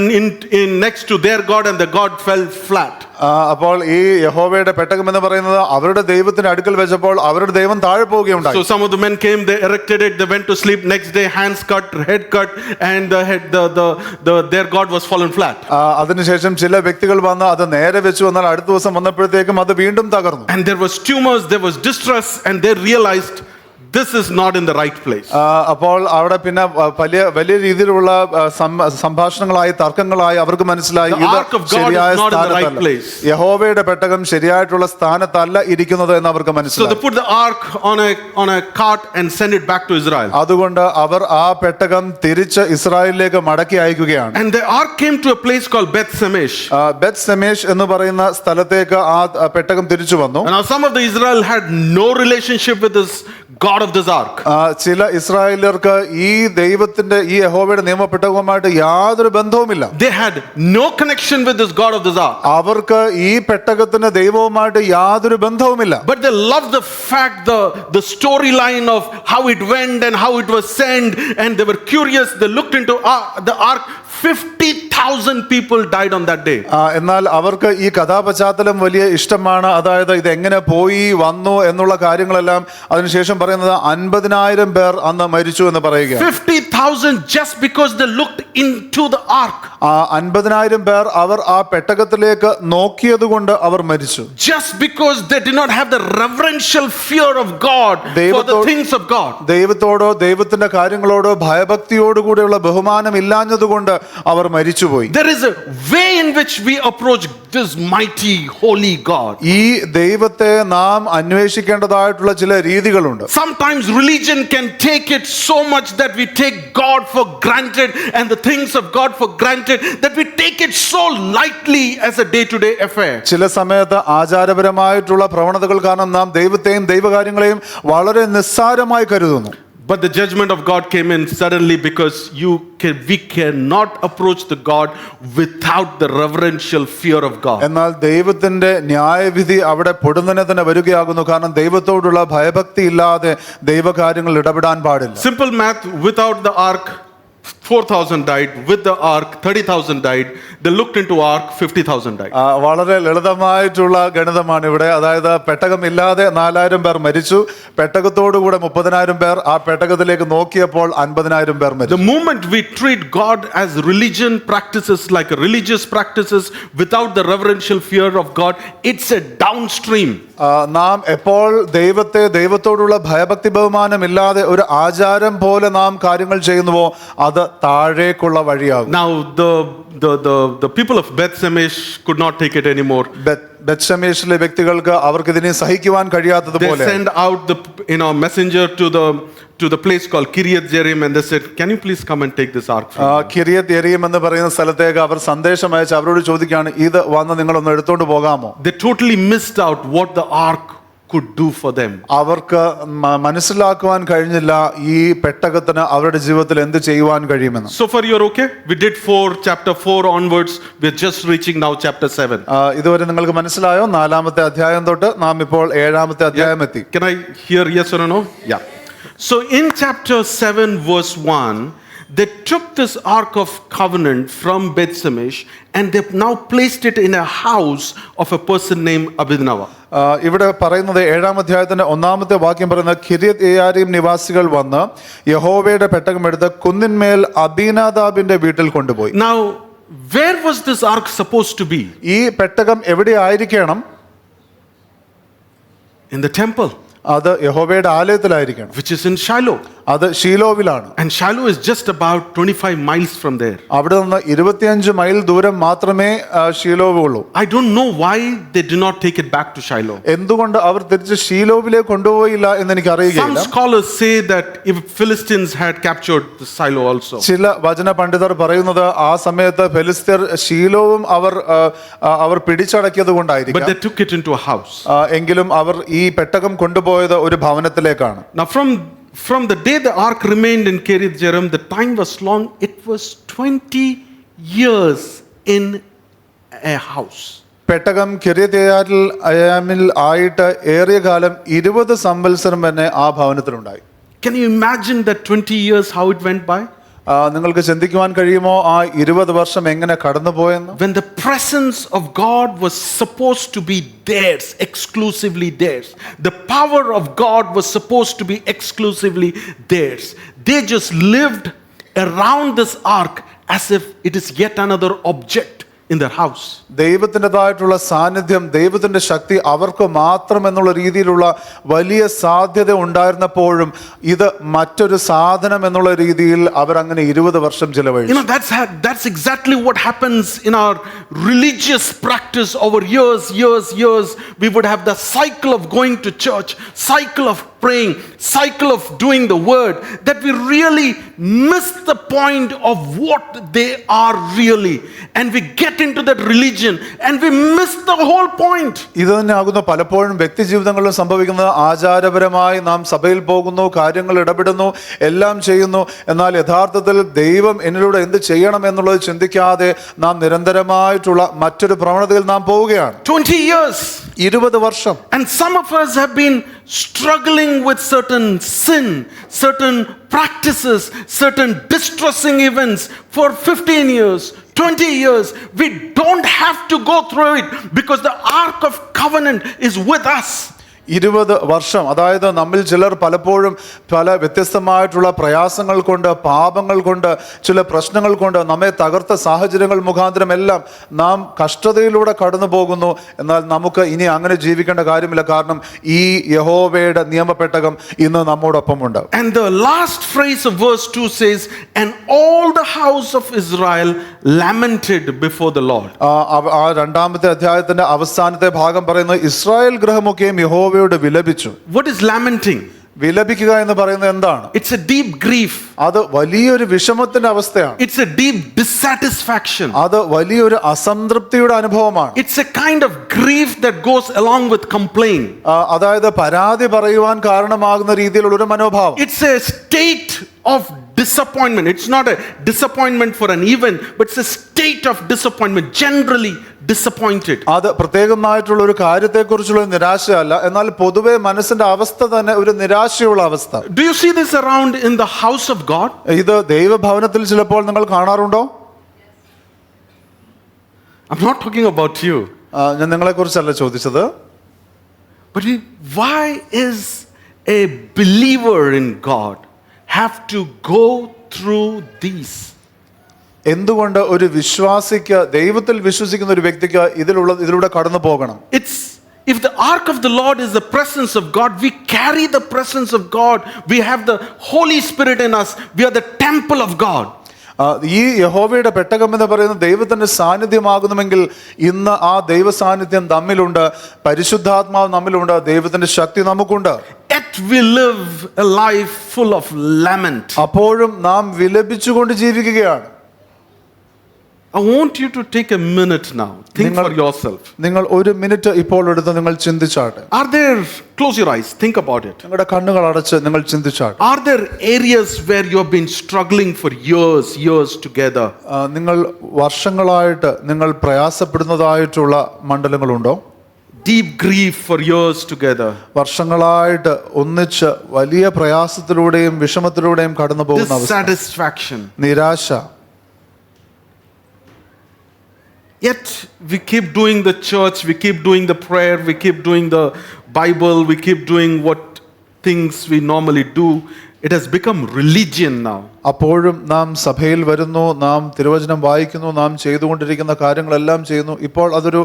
in next to their God and the God fell flat. അപ്പോൾ ഈ യഹോവയുടെ പെട്ടകം എന്ന് പറയുന്നത് അവരുടെ ദൈവത്തിന്റെ അടുക്കൽ വെച്ചപ്പോൾ അവരുടെ ദൈവം താഴെ പോവുകയുണ്ടായി. So some of the men came, they erected it, they went to sleep. Next day, hands cut, head cut, and their God was fallen flat. അതിനുശേഷം ചില വ്യക്തികൾ വന്ന് അത് നേരെ വെച്ചു. എന്നാൽ അടുത്ത ദിവസം വന്നപ്പോഴത്തേക്കും അത് വീണ്ടും തകർന്നു. And there was tumors, there was distress, and they realized this is not in the right place. അപ്പോൾ അവിടെ പിന്നെ വലിയ രീതിയിലുള്ള സംഭാഷണങ്ങളായി തർക്കങ്ങളായി അവർക്ക് മനസ്സിലായി ഇത് ശരിയായ സ്ഥാനത്തല്ല. യഹോവയുടെ പെട്ടകം ശരിയായിട്ടുള്ള സ്ഥാനത്തല്ല ഇരിക്കുന്നത് എന്ന് അവർക്ക് So they മനസ്സിലായി. put the ark on a cart and send it back to Israel. അതുകൊണ്ട് അവർ ആ പെട്ടകം തിരിച്ച് ഇസ്രായേലിലേക്ക് മടക്കി അയക്കുകയാണ്. And the ark came to a place called Beth Shemesh. Beth Shemesh എന്ന് പറയുന്ന സ്ഥലത്തേക്ക് ആ പെട്ടകം തിരിച്ചു വന്നു. And now some of the Israel had no relationship with this God of this ark. ചില ഇസ്രായേലിയർക്ക് ഈ ദൈവത്തിന്റെ ഈ യഹോവയുടെ നിയമപെട്ടകവുമായിട്ട് യാതൊരു ബന്ധവുമില്ല. They had no connection with this God of this ark. അവർക്ക് ഈ പെട്ടകത്തിന്റെ ദൈവവുമായിട്ട് യാതൊരു ബന്ധവുമില്ല. But they loved the fact, the storyline of how it went and how it was sent, and they were curious. They looked into the ark. 50,000 people died on that day. എന്നാൽ അവർക്ക് ഈ കഥാപശ്ചാത്തലം വലിയ ഇഷ്ടമാണ്. അതായത് ഇത് എങ്ങനെ പോയി വന്നു എന്നുള്ള കാര്യങ്ങളെല്ലാം അതിനുശേഷം പറയുന്നത് 50,000 പേർ അന്ന് മരിച്ചു എന്ന് പറയുക. 50,000 just because they looked into the ark. 50,000 പേർ അവർ ആ പെട്ടകത്തിലേക്ക് നോക്കിയത് കൊണ്ട് അവർ മരിച്ചു. Just because they did not have the reverential fear of God for the things of God. ദൈവത്തോടോ ദൈവത്തിന്റെ കാര്യങ്ങളോടോ ഭയഭക്തിയോടു കൂടെയുള്ള ബഹുമാനം ഇല്ലാഞ്ഞതുകൊണ്ട് അവർ മരിച്ചുപോയി. There is a way in which we approach this mighty holy God. ഈ ദൈവത്തെ നാം അന്വേഷിക്കേണ്ടതായിട്ടുള്ള ചില രീതികളുണ്ട്. Sometimes religion can take it so much that we take God for granted and the things of God for granted, that we take it so lightly as a day-to-day affair. ചില സമയത്ത് ആചാരപരമായിട്ടുള്ള പ്രവണതകൾ കാരണം നാം ദൈവത്തെയും ദൈവകാര്യങ്ങളെയും വളരെ നിസ്സാരമായി കരുതുന്നു. But the judgment of God came in suddenly because we cannot approach the God without the reverential fear of God. എന്നാൽ ദൈവത്തിന്റെ ന്യായവിധി അവിടെ പൊടുന്നനെ തന്നെ വരികയാകുന്നു. കാരണം ദൈവത്തോടുള്ള ഭയഭക്തി ഇല്ലാതെ ദൈവകാര്യങ്ങൾ ഇടപെടാൻ പാടില്ല. Simple math, without the ark 4,000 died, with the ark 30,000 died. They looked into ark, 50,000 died. വളരെ ലളിതമായിട്ടുള്ള ഗണിതമാണ് ഇവിടെ. അതായത് പെട്ടകമില്ലാതെ 4,000 പേർ മരിച്ചു, പെട്ടകത്തോടുകൂടെ 30,000 പേർ. ആ പെട്ടകത്തിലേക്ക് നോക്കിയപ്പോൾ 50,000 പേർ മരിച്ചു. The moment we treat God as religion practices, like religious practices, without the reverential fear of God, it's a downstream. നാം എപ്പോൾ ദൈവത്തോടുള്ള ഭയഭക്തി ബഹുമാനമില്ലാതെ ഒരു ആചാരം പോലെ നാം കാര്യങ്ങൾ ചെയ്യുന്നുവോ അത് താഴേക്കുള്ള വഴിയാകും. Now the people of Beth Shemesh could not take it anymore. ബെത്ശെമേഷിലെ വ്യക്തികൾക്ക് അവർക്ക് ഇതിനെ സഹിക്കുവാൻ കഴിയാത്തതുപോലെ they sent out the messenger to the place called Kiryat Jearim, and they said, can you please come and take this ark from me? Kiriath യെരീം എന്ന് പറയുന്ന സ്ഥലത്തേക്ക് അവർ സന്ദേശം അയച്ച് അവരോട് ചോദിക്കുകയാണ്, ഇത് വന്ന് നിങ്ങളൊന്ന് എടുത്തോണ്ട് പോകാമോ? They totally missed out what the ark could do for them. അവർക്ക് മനസ്സിലാക്കുവാൻ കഴിഞ്ഞില്ല ഈ പെട്ടകത്തിന് അവരുടെ ജീവിതത്തിൽ എന്ത് ചെയ്യുവാൻ കഴിയുമെന്ന്. So far you're okay? We did chapter 4 onwards. We're just reaching now chapter 7. ഇതുവരെ നിങ്ങൾക്ക് മനസ്സിലായോ? 4-ാമത്തെ അധ്യായം തൊട്ട് നാം ഇപ്പോൾ 7-ാമത്തെ അധ്യായം എത്തി. Can I hear yes or no? Yeah. So in chapter 7 verse 1, they took this ark of covenant from Beth Shemesh and they now placed it in a house of a person named Abinadab. ഇവിടെ പറയുന്നത് 7-ാം അധ്യായത്തിന്റെ 1-ാമത്തെ വാക്യം പറയുന്നത്, Kiriath Jearim നിവാസികൾ വന്ന് യഹോവയുടെ പെട്ടകം എടുത്ത് കുന്നിന്മേൽ അബീനാദാബിന്റെ വീട്ടിൽ കൊണ്ടുപോയി. Now where was this ark supposed to be? ഈ പെട്ടകം എവിടെ ആയിരിക്കണം? In the temple, അത് യഹോവയുടെ ആലയത്തിലായിരിക്കണം, which is in Shiloh. അത് ഷീലോവിലാണ്. And Shiloh is just about 25 miles from there. അവിടെ നിന്ന് 25 മൈൽ ദൂരം മാത്രമേ ഷീലോവ് ഉള്ളൂ. I don't know why they did not take it back to Shiloh. എന്തുകൊണ്ട് അവർ തിരിച്ച് ഷീലോവിലേക്ക് കൊണ്ടുപോയില്ല എന്ന് എനിക്ക് Some അറിയുകയില്ല. scholars say that if Philistines had captured the Shiloh also. ചില വചന പണ്ഡിതർ പറയുന്നത് ആ സമയത്ത് ഫെലിസ്ത്യർ ഷീലോവും അവർ പിടിച്ചടക്കിയത് But കൊണ്ടായിരിക്കും. they took it into a house. എങ്കിലും അവർ ഈ പെട്ടകം കൊണ്ടുപോയത് ഒരു ഭവനത്തിലേക്കാണ്. Now from the day the ark remained in Kiryat Jearim, the time was long. It was 20 years in a house. പെട്ടകം കിര്യത്ത് യെയാരീമിൽ ആയിട്ട് ഏറിയ കാലം 20 സംവത്സരം തന്നെ ആ ഭവനത്തിലുണ്ടായി. Can you imagine that 20 years how it went by? നിങ്ങൾക്ക് ചിന്തിക്കുവാൻ കഴിയുമോ ആ 20 വർഷം എങ്ങനെ കടന്നുപോയെന്ന്? When the presence of God was supposed to be theirs, exclusively theirs. The power of God was supposed to be exclusively theirs. They just lived around this ark as if it is yet another object in their house. ദൈവത്തിൻ്റെതായിട്ടുള്ള സാന്നിധ്യം, ദൈവത്തിന്റെ ശക്തി അവർക്ക് മാത്രം എന്നുള്ള രീതിയിലുള്ള വലിയ സാധ്യത ഉണ്ടായിരുന്നപ്പോഴും ഇത് മറ്റൊരു സാധനം എന്നുള്ള രീതിയിൽ അവർ അങ്ങനെ 20 വർഷം ചിലവഴിച്ചു. That's exactly what happens in our religious practice over years. We would have the cycle of going to church, cycle of praying, cycle of doing the word, that we really miss the point of what they are really, and we get into that religion and we miss the whole point. ഇത് തന്നെ ആകുന്നു പലപ്പോഴും വ്യക്തി ജീവിതങ്ങളിലും സംഭവിക്കുന്നത്. ആചാരപരമായി നാം സഭയിൽ പോകുന്നു, കാര്യങ്ങൾ ഇടപെടുന്നു, എല്ലാം ചെയ്യുന്നു, എന്നാൽ യഥാർത്ഥത്തിൽ ദൈവം എന്നിലൂടെ എന്ത് ചെയ്യണം എന്നുള്ളത് ചിന്തിക്കാതെ നാം നിരന്തരമായിട്ടുള്ള മറ്റൊരു പ്രവണതയിൽ നാം പോവുകയാണ്. 20 years, 20 വർഷം. And some of us have been struggling with certain sin, certain practices, certain distressing events for 15 years, 20 years. We don't have to go through it because the ark of covenant is with us. 20 വർഷം, അതായത് നമ്മിൽ ചിലർ പലപ്പോഴും പല വ്യത്യസ്തമായിട്ടുള്ള പ്രയാസങ്ങൾ കൊണ്ട്, പാപങ്ങൾ കൊണ്ട്, ചില പ്രശ്നങ്ങൾ കൊണ്ട്, നമ്മെ തകർത്ത സാഹചര്യങ്ങൾ മുഖാന്തരം എല്ലാം നാം കഷ്ടതയിലൂടെ കടന്നു പോകുന്നു. എന്നാൽ നമുക്ക് ഇനി അങ്ങനെ ജീവിക്കേണ്ട കാര്യമില്ല. കാരണം ഈ യഹോവയുടെ നിയമപെട്ടകം ഇന്ന് നമ്മോടൊപ്പമുണ്ട്. And the last phrase of verse 2 says, and all the house of Israel lamented before the Lord. ആ 2-ാമത്തെ അധ്യായത്തിന്റെ അവസാനത്തെ ഭാഗം പറയുന്നത് ഇസ്രായേൽ ഗൃഹമൊക്കെയും യഹോവയോട് വിലപിച്ചു. What is lamenting? വിലപിക്കുക എന്ന് പറയുന്നത് എന്താണ്? It's a deep grief. അത് വലിയൊരു വിഷമത്തിന്റെ അവസ്ഥയാണ്. It's a deep dissatisfaction. അത് വലിയൊരു അസംതൃപ്തിയുടെ അനുഭവമാണ്. It's a kind of grief that goes along with complaint. അതായത് പരാതി പറയുവാൻ കാരണമാകുന്ന രീതിയിലുള്ള ഒരു മനോഭാവം. It's a state of disappointment. It's not a disappointment for an event, but it's a state of disappointment, generally disappointed. അത് പ്രത്യേകമായിട്ടുള്ള ഒരു കാര്യത്തെക്കുറിച്ചുള്ള നിരാശയല്ല, എന്നാൽ പൊതുവെ മനസ്സിന്റെ അവസ്ഥ തന്നെ ഒരു നിരാശയുള്ള അവസ്ഥ. Do you see this around in the house of God? ഇത് ദൈവഭവനത്തിൽ ചിലപ്പോൾ നിങ്ങൾ കാണാറുണ്ടോ? I'm not talking about you. ഞാൻ നിങ്ങളെ കുറിച്ചല്ല ചോദിച്ചത്. But why is a believer in God have to go through these? എന്തുകൊണ്ട് ഒരു വിശ്വാസിക്ക്, ദൈവത്തിൽ വിശ്വസിക്കുന്ന ഒരു വ്യക്തിക്ക് ഇതിലൂടെ കടന്നു പോകണം? If the ark of the Lord is the presence of God, we carry the presence of God. We have the Holy Spirit in us. We are the temple of God. ഈ യഹോവയുടെ പെട്ടകം എന്ന് പറയുന്ന ദൈവത്തിന്റെ സാന്നിധ്യമാകുന്നുവെങ്കിൽ ഇന്ന് ആ ദൈവ സാന്നിധ്യം നമ്മിലുണ്ട്, പരിശുദ്ധാത്മാവ് നമ്മിലുണ്ട്, ദൈവത്തിന്റെ ശക്തി നമുക്കുണ്ട്. Yet we live a life full of lament. അപ്പോഴും നാം വിലപിച്ചുകൊണ്ട് ജീവിക്കുകയാണ്. I want you to take a minute now. Think for yourself. നിങ്ങൾ ഒരു മിനിറ്റ് ഇപ്പോൾ എടുത്ത് നിങ്ങൾ ചിന്തിച്ചാട്ടെ. Are there, close your eyes, think about it. നിങ്ങളുടെ കണ്ണുകൾ അടച്ച് നിങ്ങൾ ചിന്തിച്ചാട്ടെ. Are there areas where you have been struggling for years together? നിങ്ങൾ വർഷങ്ങളായിട്ട് നിങ്ങൾ പ്രയാസപ്പെടുന്നതായിട്ടുള്ള മണ്ഡലങ്ങളുണ്ടോ? Deep grief for years together. വർഷങ്ങളായിട്ട് ഒന്നിച്ച് വലിയ പ്രയാസത്തിലൂടെയും വിഷമത്തിലൂടെയും കടന്നു പോകുന്ന അവസ്ഥ. Dissatisfaction. നിരാശ. Yet we keep doing the church, we keep doing the prayer, we keep doing the Bible, we keep doing what things we normally do. It has become religion now. അപ്പോഴും നാം സഭയിൽ വരുന്നു, നാം തിരുവചനം വായിക്കുന്നു, നാം ചെയ്തുകൊണ്ടിരിക്കുന്ന കാര്യങ്ങളെല്ലാം ചെയ്യുന്നു. ഇപ്പോൾ അതൊരു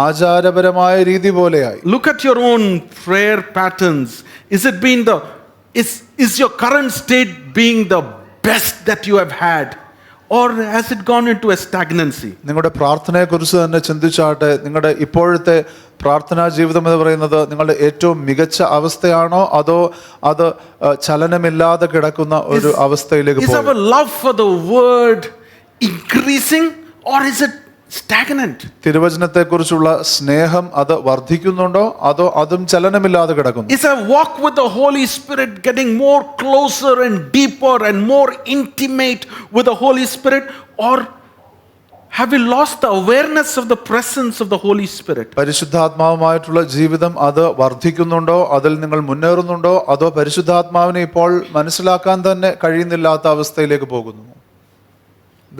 ആചാരപരമായ രീതി പോലെയായി. Look at your own prayer patterns. Is your current state being the best that you have had? Or has it gone into a stagnancy? നിങ്ങളുടെ പ്രാർത്ഥനയെക്കുറിച്ച് തന്നെ ചിന്തിച്ചാട്ടെ. നിങ്ങളുടെ ഇപ്പോഴത്തെ പ്രാർത്ഥനാ ജീവിതം എന്ന് പറയുന്നത് നിങ്ങളുടെ ഏറ്റവും മികച്ച അവസ്ഥയാണോ, അതോ അത് ചലനമില്ലാതെ കിടക്കുന്ന ഒരു അവസ്ഥയിലേക്ക് പോകുന്നു? Is our love for the word increasing or is it stagnant? തിരുവചനത്തെക്കുറിച്ചുള്ള സ്നേഹം അത് വർദ്ധിക്കുന്നുണ്ടോ, അതോ അതും ചലനമില്ലാതെ കിടക്കുന്നു? Is our walk with the Holy Spirit getting more closer and deeper and more intimate with the Holy Spirit, or have we lost the awareness of the presence of the Holy Spirit? പരിശുദ്ധാത്മാവുമായിട്ടുള്ള ജീവിതം അത് വർദ്ധിക്കുന്നുണ്ടോ, അതിൽ നിങ്ങൾ മുന്നേറുന്നുണ്ടോ, അതോ പരിശുദ്ധാത്മാവിനെ ഇപ്പോൾ മനസ്സിലാക്കാൻ തന്നെ കഴിയുന്നില്ലാത്ത അവസ്ഥയിലേക്ക് പോകുന്നു?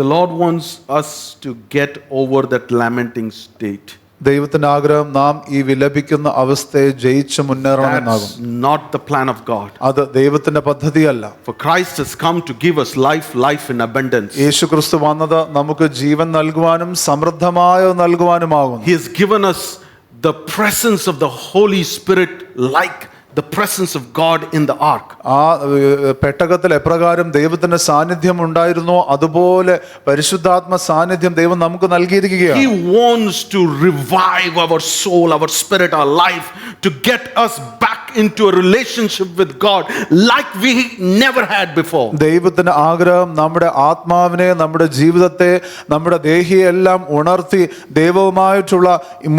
The Lord wants us to get over that lamenting state. ദൈവത്തിന്റെ ആഗ്രഹം നാം ഈ വിലപിക്കുന്ന അവസ്ഥയെ ജയിച്ച് മുന്നേറണമെന്നാകും. That's not the plan of God. അത് ദൈവത്തിന്റെ പദ്ധതിയല്ല. For Christ has come to give us life in abundance. യേശുക്രിസ്തു വന്നത് നമുക്ക് ജീവൻ നൽകുവാനും സമൃദ്ധമായ നൽകുവാനുമാകുന്നു. He has given us the presence of the Holy Spirit like the presence of God in the ark. ആ പെട്ടകത്തിൽ എപ്രകാരം ദൈവത്തിന്റെ സാന്നിധ്യം ഉണ്ടായിരുന്നോ അതുപോലെ പരിശുദ്ധാത്മ സാന്നിധ്യം ദൈവം നമുക്ക് നൽകിയിരിക്കുകയാണ്. He wants to revive our soul, our spirit, our life, to get us back into a relationship with God like we never had before. ദൈവത്തിന്റെ ആഗ്രഹം നമ്മുടെ ആത്മാവിനെ, നമ്മുടെ ജീവിതത്തെ, നമ്മുടെ ദേഹിയെല്ലാം ഉണർത്തി ദൈവവുമായിട്ടുള്ള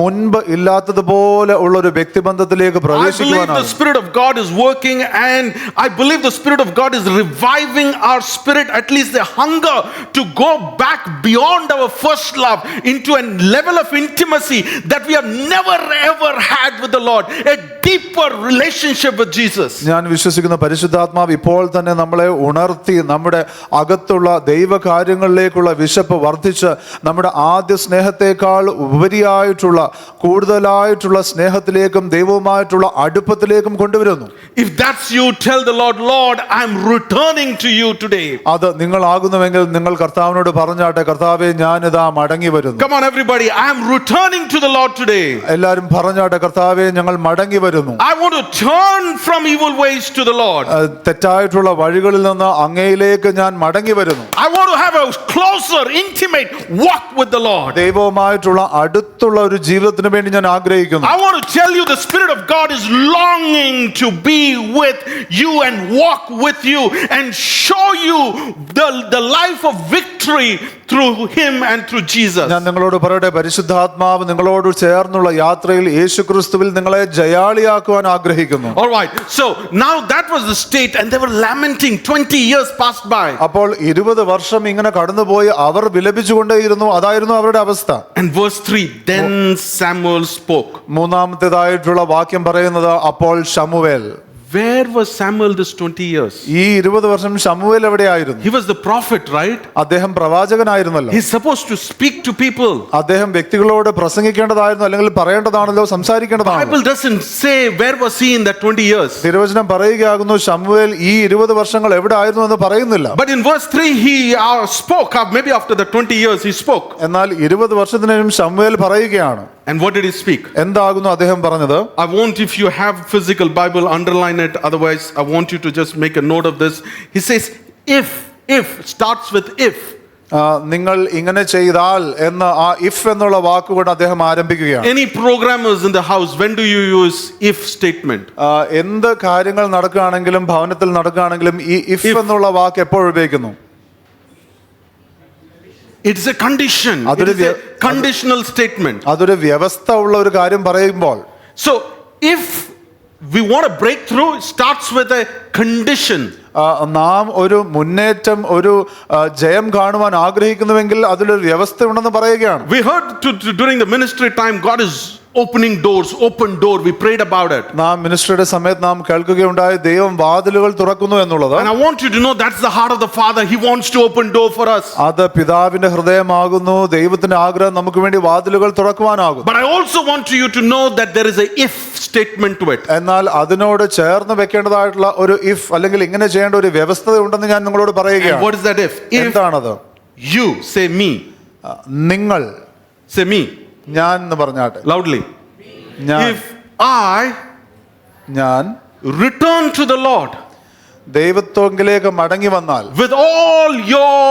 മുൻപ് ഇല്ലാത്തതുപോലെ ഉള്ള ഒരു വ്യക്തിബന്ധത്തിലേക്ക് പ്രവേശിക്കുവാനാണ്. The Spirit of God is working, and I believe the Spirit of God is reviving our spirit, at least the hunger to go back beyond our first love into a level of intimacy that we have never ever had with the Lord, a deeper relationship with Jesus. ഞാൻ വിശ്വസിക്കുന്ന പരിശുദ്ധാത്മാവ് ഇപ്പോൾ തന്നെ നമ്മളെ ഉണർത്തി നമ്മുടെ അകത്തുള്ള ദൈവകാര്യങ്ങളിലേക്കുള്ള വിശപ്പ് വർദ്ധിച്ച് നമ്മുടെ ആദ്യ സ്നേഹത്തെക്കാൾ ഉപരിയായിട്ടുള്ള കൂടുതലായിട്ടുള്ള സ്നേഹത്തിലേക്കും ദൈവവുമായിട്ടുള്ള അടുപ്പത്തിലേക്കും കൊണ്ടുവരുന്നു. If that's you, tell the Lord, Lord, I'm returning to you today. അത് നിങ്ങളാകുന്നുവെങ്കിൽ നിങ്ങൾ കർത്താവിനോട് പറഞ്ഞാട്ടെ, കർത്താവേ ഞാനിതാ മടങ്ങി വരുന്നു. Come on everybody, I'm returning to the Lord today. എല്ലാവരും പറഞ്ഞാട്ടെ, കർത്താവേ ഞങ്ങൾ മടങ്ങി വരുന്നു. I want to turn from evil ways to the Lord. തെറ്റായിട്ടുള്ള വഴികളിൽ നിന്ന് അങ്ങയിലേക്ക് ഞാൻ മടങ്ങി വരുന്നു. I want to have a closer, intimate walk with the Lord. ദൈവവുമായിട്ടുള്ള അടുത്തുള്ള ഒരു ജീവിതത്തിന് വേണ്ടി ഞാൻ ആഗ്രഹിക്കുന്നു. I want to tell you the Spirit of God is longing to be with you and walk with you and show you the life of victory through Him and through Jesus. ഞാൻ നിങ്ങളോട് പറയട്ടെ, പരിശുദ്ധാത്മാവ് നിങ്ങളോട് ചേർന്നുള്ള യാത്രയിൽ യേശുക്രിസ്തുവിൽ നിങ്ങളെ ജയാളിയാക്കുവാൻ ആഗ്രഹിക്കുന്നു. All right, so now that was the state and they were lamenting. 20 years passed by. അപ്പോൾ 20 വർഷം ഇങ്ങനെ കടന്നുപോയി അവർ വിലപിച്ചുകൊണ്ടേയിരുന്നു. അതായിരുന്നു അവരുടെ അവസ്ഥ. And verse 3, then Samuel spoke. മൂന്നാമത്തേതായിട്ടുള്ള വാക്യം പറയുന്നത്, അപ്പോൾ ശമൂവേൽ. Where was Samuel this 20 years? ഈ 20 വർഷം ശമൂവേൽ എവിടെയായിരുന്നു? He was the prophet, right? അദ്ദേഹം പ്രവാചകനായിരുന്നല്ലോ. He's supposed to speak to people. അദ്ദേഹം വ്യക്തികളോട് പ്രസംഗിക്കേണ്ടതായിരുന്നു, അല്ലെങ്കിൽ പറയേണ്ടതാണല്ലോ, സംസാരിക്കേണ്ടതാണല്ലോ. Bible doesn't say where was he in that 20 years. തിരുവചനം പറയുകയാകുന്നു ശമൂവേൽ ഈ 20 വർഷങ്ങൾ എവിടെ ആയിരുന്നു എന്ന് പറയുന്നില്ല. But in verse 3 he spoke. Maybe after the 20 years he spoke. എന്നാൽ 20 വർഷത്തിന് ശേഷം ശമൂവേൽ പറയുകയാണ്. And what did he speak? എന്താകുന്നു അദ്ദേഹം പറഞ്ഞത്? I want, if you have physical Bible, underline it. Otherwise, I want you to just make a note of this. He says, if starts with if. നിങ്ങൾ ഇങ്ങനെ ചെയ്താൽ എന്ന് ആ if എന്നുള്ള വാക്കുകൊണ്ട് അദ്ദേഹം ആരംഭിക്കുകയാണ്. Any programmers in the house, when do you use if statement? എന്ത് കാര്യങ്ങൾ നടക്കുകയാണെങ്കിലും, ഭവനത്തിൽ നടക്കുകയാണെങ്കിലും ഈ ഇഫ് എന്നുള്ള വാക്ക് എപ്പോൾ ഉപയോഗിക്കുന്നു? It is a condition. It is a conditional statement. അതൊരു വ്യവസ്ഥ ഉള്ള ഒരു കാര്യം പറയുമ്പോൾ. So if we want a breakthrough, it starts with a condition. നാം ഒരു മുന്നേറ്റം, ഒരു ജയം കാണുവാൻ ആഗ്രഹിക്കുന്നുവെങ്കിൽ അതിലൊരു വ്യവസ്ഥ ഉണ്ടെന്ന് പറയുകയാണ്. We heard during the ministry time, God is opening doors, open door. We prayed about it. നാം മിനിസ്ട്രിയുടെ സമയത്ത് നാം കേൾക്കുകയുണ്ടായി, ദൈവം വാതിലുകൾ തുറക്കുന്നു എന്നുള്ളത്. And I want you to know that's the heart of the Father. He wants to open door for us. അത് പിതാവിന്റെ ഹൃദയമാകുന്നു. ദൈവത്തിന്റെ ആഗ്രഹം നമുക്ക് വേണ്ടി വാതിലുകൾ തുറക്കുവാനാകും. But I also want you to know that there is a if statement to it. എന്നാൽ അതിനോട് ചേർന്ന് വെക്കേണ്ടതായിട്ടുള്ള ഒരു ഇഫ്, അല്ലെങ്കിൽ ഇങ്ങനെ ചെയ്യേണ്ട ഒരു വ്യവസ്ഥ ഉണ്ടെന്ന് ഞാൻ നിങ്ങളോട് പറയുകയാണ്. What is that if? എന്താണത്? You say me. നിങ്ങൾ. Say me. ഞാൻ എന്ന് പറഞ്ഞാട്ടെ. Loudly. If ഞാൻ return to the Lord ദൈവത്വത്തിലേക്ക് മടങ്ങി വന്നാൽ, with all your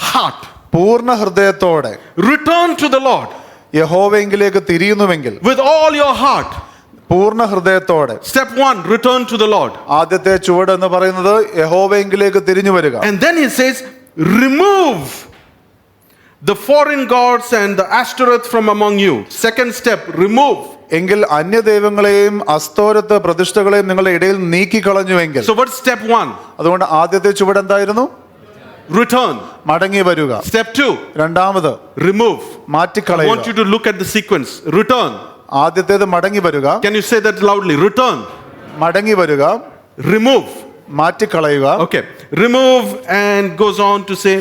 heart, പൂർണ്ണ ഹൃദയത്തോടെ return to the Lord യഹോവയെങ്കിലേക്ക് തിരിയുന്നുവെങ്കിൽ, with all your heart, പൂർണ്ണ ഹൃദയത്തോടെ. step 1, return to the Lord. ആദ്യത്തെ ചുവട് എന്ന് പറയുന്നത് യഹോവയെങ്കിലേക്ക് തിരിഞ്ഞു വരിക. And then he says, remove the foreign gods and the Ashtoreth from among you. Second step, remove. എങ്കിൽ അന്യദൈവങ്ങളെയും അസ്തോരത്ത് പ്രതിഷ്ഠകളെയും നിങ്ങളുടെ ഇടയിൽ നീക്കിക്കളഞ്ഞുവെങ്കിൽ. So what's step 1? അതുകൊണ്ട് ആദ്യത്തെ ചുവട് എന്തായിരുന്നു? Return. മടങ്ങി വരിക. Step 2, രണ്ടാമത് remove. I മാറ്റിക്കളയുക. want you to look at the sequence. Return. ആദ്യത്തേത് മടങ്ങി വരിക. Can you say that loudly? Return. മടങ്ങി വരിക. Remove. മാറ്റിക്കളയുക. Okay. Remove and goes on to say,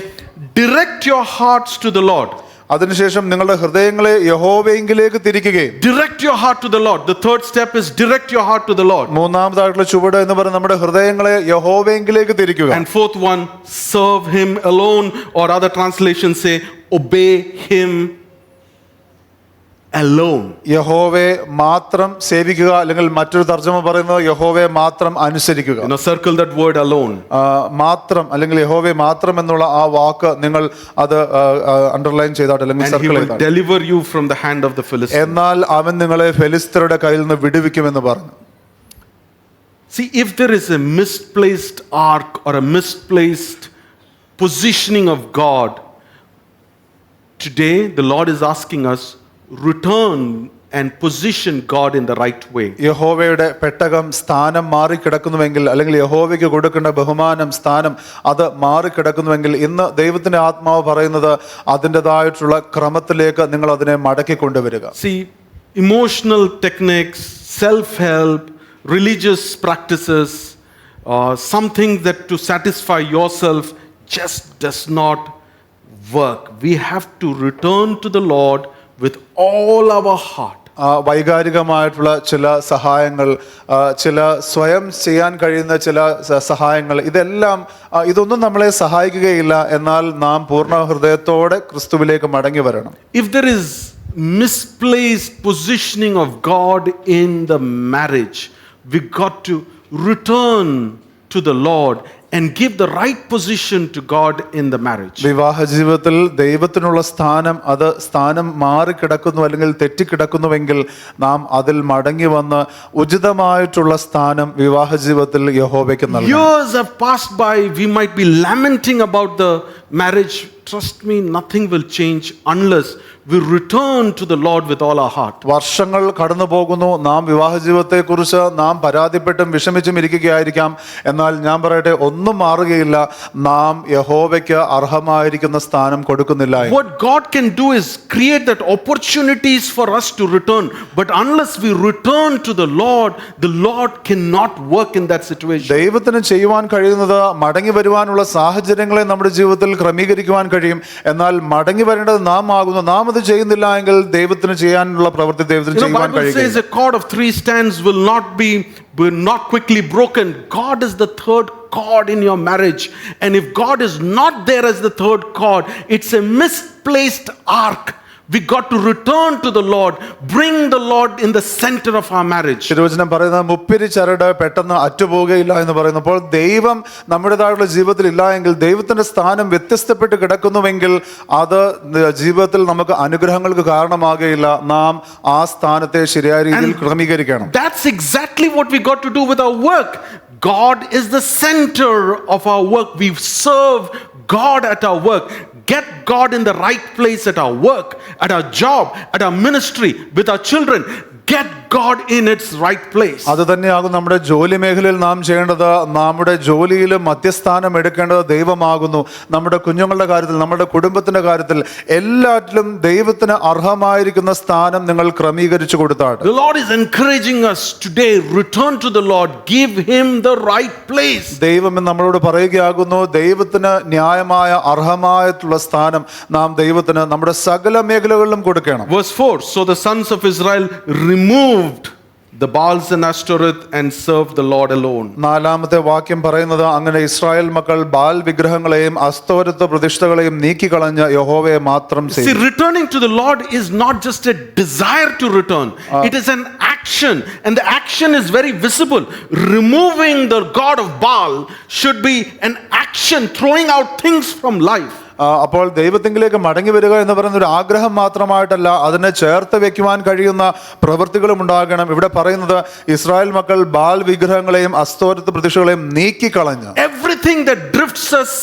direct your hearts to the Lord. അതിനുശേഷം നിങ്ങളുടെ ഹൃദയങ്ങളെ യഹോവയെങ്കിലേക്ക് തിരിക്കുകയും. Direct your heart to the Lord. The third step is direct your heart to the Lord. മൂന്നാമതായിട്ടുള്ള ചുവട് എന്ന് പറയുന്നത് നമ്മുടെ ഹൃദയങ്ങളെ യഹോവയെങ്കിലേക്ക് തിരിക്കുക. And fourth one, serve him alone, or other translations say obey him alone. യഹോവയെ മാത്രം സേവിക്കുക, അല്ലെങ്കിൽ മറ്റൊരു തർജ്ജമ പറയുന്നത് യഹോവയെ മാത്രം അനുസരിക്കുക. Circle that word alone. മാത്രം, അല്ലെങ്കിൽ യഹോവയെ മാത്രം എന്നുള്ള ആ വാക്ക് നിങ്ങൾ അത് അണ്ടർലൈൻ ചെയ്താട്ടെ, അല്ലെങ്കിൽ And he circle will ചെയ്താട്ടെ. deliver you from the hand of the Philistines. എന്നാൽ അവൻ നിങ്ങളെ ഫെലിസ്ത്യരുടെ കയ്യിൽ നിന്ന് വിടുവിക്കുമെന്ന് പറഞ്ഞു. See, if there is a misplaced ark or a misplaced positioning of God, today the Lord is asking us, return and position God in the right way. യഹോവയുടെ പെട്ടകം സ്ഥാനം മാറിക്കിടക്കുന്നുവെങ്കിൽ, അല്ലെങ്കിൽ യഹോവയ്ക്ക് കൊടുക്കേണ്ട ബഹുമാനം, സ്ഥാനം അത് മാറിക്കിടക്കുന്നുവെങ്കിൽ, ഇന്ന് ദൈവത്തിന്റെ ആത്മാവ് പറയുന്നത് അതിൻ്റെതായിട്ടുള്ള ക്രമത്തിലേക്ക് നിങ്ങൾ അതിനെ മടക്കി കൊണ്ടുവരിക. See, emotional techniques, self-help, religious practices, something that to satisfy yourself just does not work. We have to return to the Lord with all our heart. വൈകാരികമായിട്ടുള്ള ചില സഹായങ്ങൾ, ചില സ്വയം ചെയ്യാൻ കഴിയുന്ന ചില സഹായങ്ങൾ, ഇതൊന്നും നമ്മളെ സഹായിക്കുകയില്ല. എന്നാൽ നാം പൂർണ്ണ ഹൃദയത്തോടെ ക്രിസ്തുവിലേക്ക് മടങ്ങി വരണം. If there is misplaced positioning of God in the marriage, we got to return to the Lord and give the right position to God in the marriage. വിവാഹ ജീവിതത്തിൽ ദൈവത്തിനുള്ള സ്ഥാനം, അത് സ്ഥാനം മാറിക്കിടക്കുന്നു അല്ലെങ്കിൽ തെറ്റിക്കിടക്കുന്നുവെങ്കിൽ നാം അതിൽ മടങ്ങി വന്ന് ഉചിതമായിട്ടുള്ള സ്ഥാനം വിവാഹ ജീവിതത്തിൽ യഹോവയ്ക്ക് നൽകണം. Years have passed by, we might be lamenting about the marriage. Trust me, nothing will change unless we return to the Lord with all our heart. വർഷങ്ങൾ കടന്നു പോകുന്നു, നാം വിവാഹ ജീവിതത്തെക്കുറിച്ച് നാം പരാതിപ്പെട്ടും വിഷമിച്ചും ഇരിക്കുകയായിരിക്കാം. എന്നാൽ ഞാൻ പറയട്ടെ, ഒന്നും മാറുകയില്ല, നാം യഹോവയ്ക്ക് അർഹമായിരിക്കുന്ന സ്ഥാനം കൊടുക്കുന്നില്ല. What God can do is create that opportunities for us to return, but unless we return to the Lord cannot work in that situation. ദൈവത്തിന് ചെയ്യുവാൻ കഴിയുന്നത് മടങ്ങി വരുവാനുള്ള സാഹചര്യങ്ങളെ നമ്മുടെ ജീവിതത്തിൽ ക്രമീകരിക്കുവാൻ കഴിയും. എന്നാൽ മടങ്ങി വരേണ്ടത് നാം ആകുന്നു. നാം അത് ചെയ്യുന്നില്ല എങ്കിൽ ദൈവത്തിന് ചെയ്യാനുള്ള പ്രവൃത്തി ദൈവത്തിന് ചെയ്യുവാൻ Bible says കഴിയും. a cord of 3 strands will not quickly broken. God is the third cord in your marriage, and if God is not there as the third cord, it's a misplaced ark. We got to return to the Lord, bring the Lord in the center of our marriage. തിരുവചനം പറയുന്നത് മുപ്പിരി ചരട് പെട്ടെന്ന് അറ്റുപോകുകയില്ല എന്ന് പറയുന്നു. അപ്പോൾ ദൈവം നമ്മുടേതായുള്ള ജീവിതത്തിൽ ഇല്ല എങ്കിൽ, ദൈവത്തിന്റെ സ്ഥാനം വ്യത്യസ്തപ്പെട്ട് കിടക്കുന്നുവെങ്കിൽ അത് ജീവിതത്തിൽ നമുക്ക് അനുഗ്രഹങ്ങൾക്ക് കാരണമാകുകയില്ല. നാം ആ സ്ഥാനത്തെ ശരിയായ രീതിയിൽ ക്രമീകരിക്കണം. That's exactly what we got to do with our work. God is the center of our work. We serve God at our work. Get God in the right place at our work, at our job, at our ministry, with our children. Get God in its right place. അത് തന്നെയാകും നമ്മുടെ ജോലി മേഖലയിൽ നാം ചെയ്യേണ്ടത്. നമ്മുടെ ജോലിയിൽ മധ്യസ്ഥാനം എടുക്കേണ്ടത് ദൈവമാകുന്നു. നമ്മുടെ കുഞ്ഞുങ്ങളുടെ കാര്യത്തിൽ, നമ്മുടെ കുടുംബത്തിന്റെ കാര്യത്തിൽ, എല്ലാറ്റിലും ദൈവത്തിന് അർഹമായിരിക്കുന്ന സ്ഥാനം നിങ്ങൾ ക്രമീകരിച്ചു കൊടുത്താട്ടെ. The Lord is encouraging us today, return to the Lord, give him the right place. ദൈവം നമ്മളോട് പറയുകയാകുന്നു, ദൈവത്തിന് ന്യായമായ അർഹമായിട്ടുള്ള സ്ഥാനം നാം ദൈവത്തിന് നമ്മുടെ സകല മേഖലകളിലും കൊടുക്കണം. Verse 4, so the sons of Israel removed the Baals and Ashtoreth and served the Lord alone. നാലാമത്തെ വാക്യം പറയുന്നത്, അങ്ങനെ ഇസ്രായേൽ മക്കൾ ബാൽ വിഗ്രഹങ്ങളെയും അസ്തോരത്ത് പ്രതിഷ്ഠകളെയും നീക്കിക്കളഞ്ഞ് യഹോവയെ മാത്രം See, ചെയ്തു. returning to the Lord is not just a desire to return, it is an action, and the action is very visible. Removing the god of Baal should be an action, throwing out things from life. അപ്പോൾ ദൈവത്തിങ്കിലേക്ക് മടങ്ങി വരിക എന്ന് പറയുന്ന ഒരു ആഗ്രഹം മാത്രമായിട്ടല്ല, അതിനെ ചേർത്ത് വെക്കുവാൻ കഴിയുന്ന പ്രവൃത്തികളും ഉണ്ടാകണം. ഇവിടെ പറയുന്നത് ഇസ്രായേൽ മക്കൾ ബാൽ വിഗ്രഹങ്ങളെയും അസ്തോരത്ത് പ്രതിഷ്ഠകളെയും നീക്കിക്കളഞ്ഞു. Everything that drifts us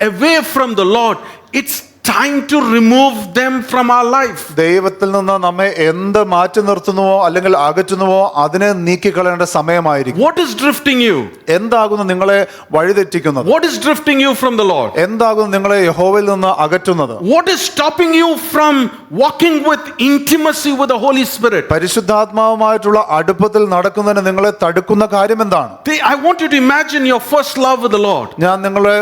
away from the Lord, it's time to remove them from our life. ദൈവത്തിൽ നിന്ന് നമ്മെ എന്ത് മാറ്റി നിർത്തുന്നുവോ അല്ലെങ്കിൽ അകറ്റുന്നുവോ അതിനെ നീക്കിക്കളയേണ്ട സമയമായിരിക്കും. What is drifting you? എന്താകുന്നു നിങ്ങളെ വഴിതെറ്റിക്കുന്നത്? What is drifting you from the Lord? എന്താകുന്നു നിങ്ങളെ യഹോവയിൽ നിന്ന് അകറ്റുന്നത്? What is stopping you from walking with intimacy with the Holy Spirit? പരിശുദ്ധാത്മാവുമായിട്ടുള്ള അടുപ്പത്തിൽ നടക്കുന്നതിന് നിങ്ങളെ തടുക്കുന്ന കാര്യം എന്താണ്? I want you to imagine your first love with the Lord. ഞാൻ നിങ്ങളെ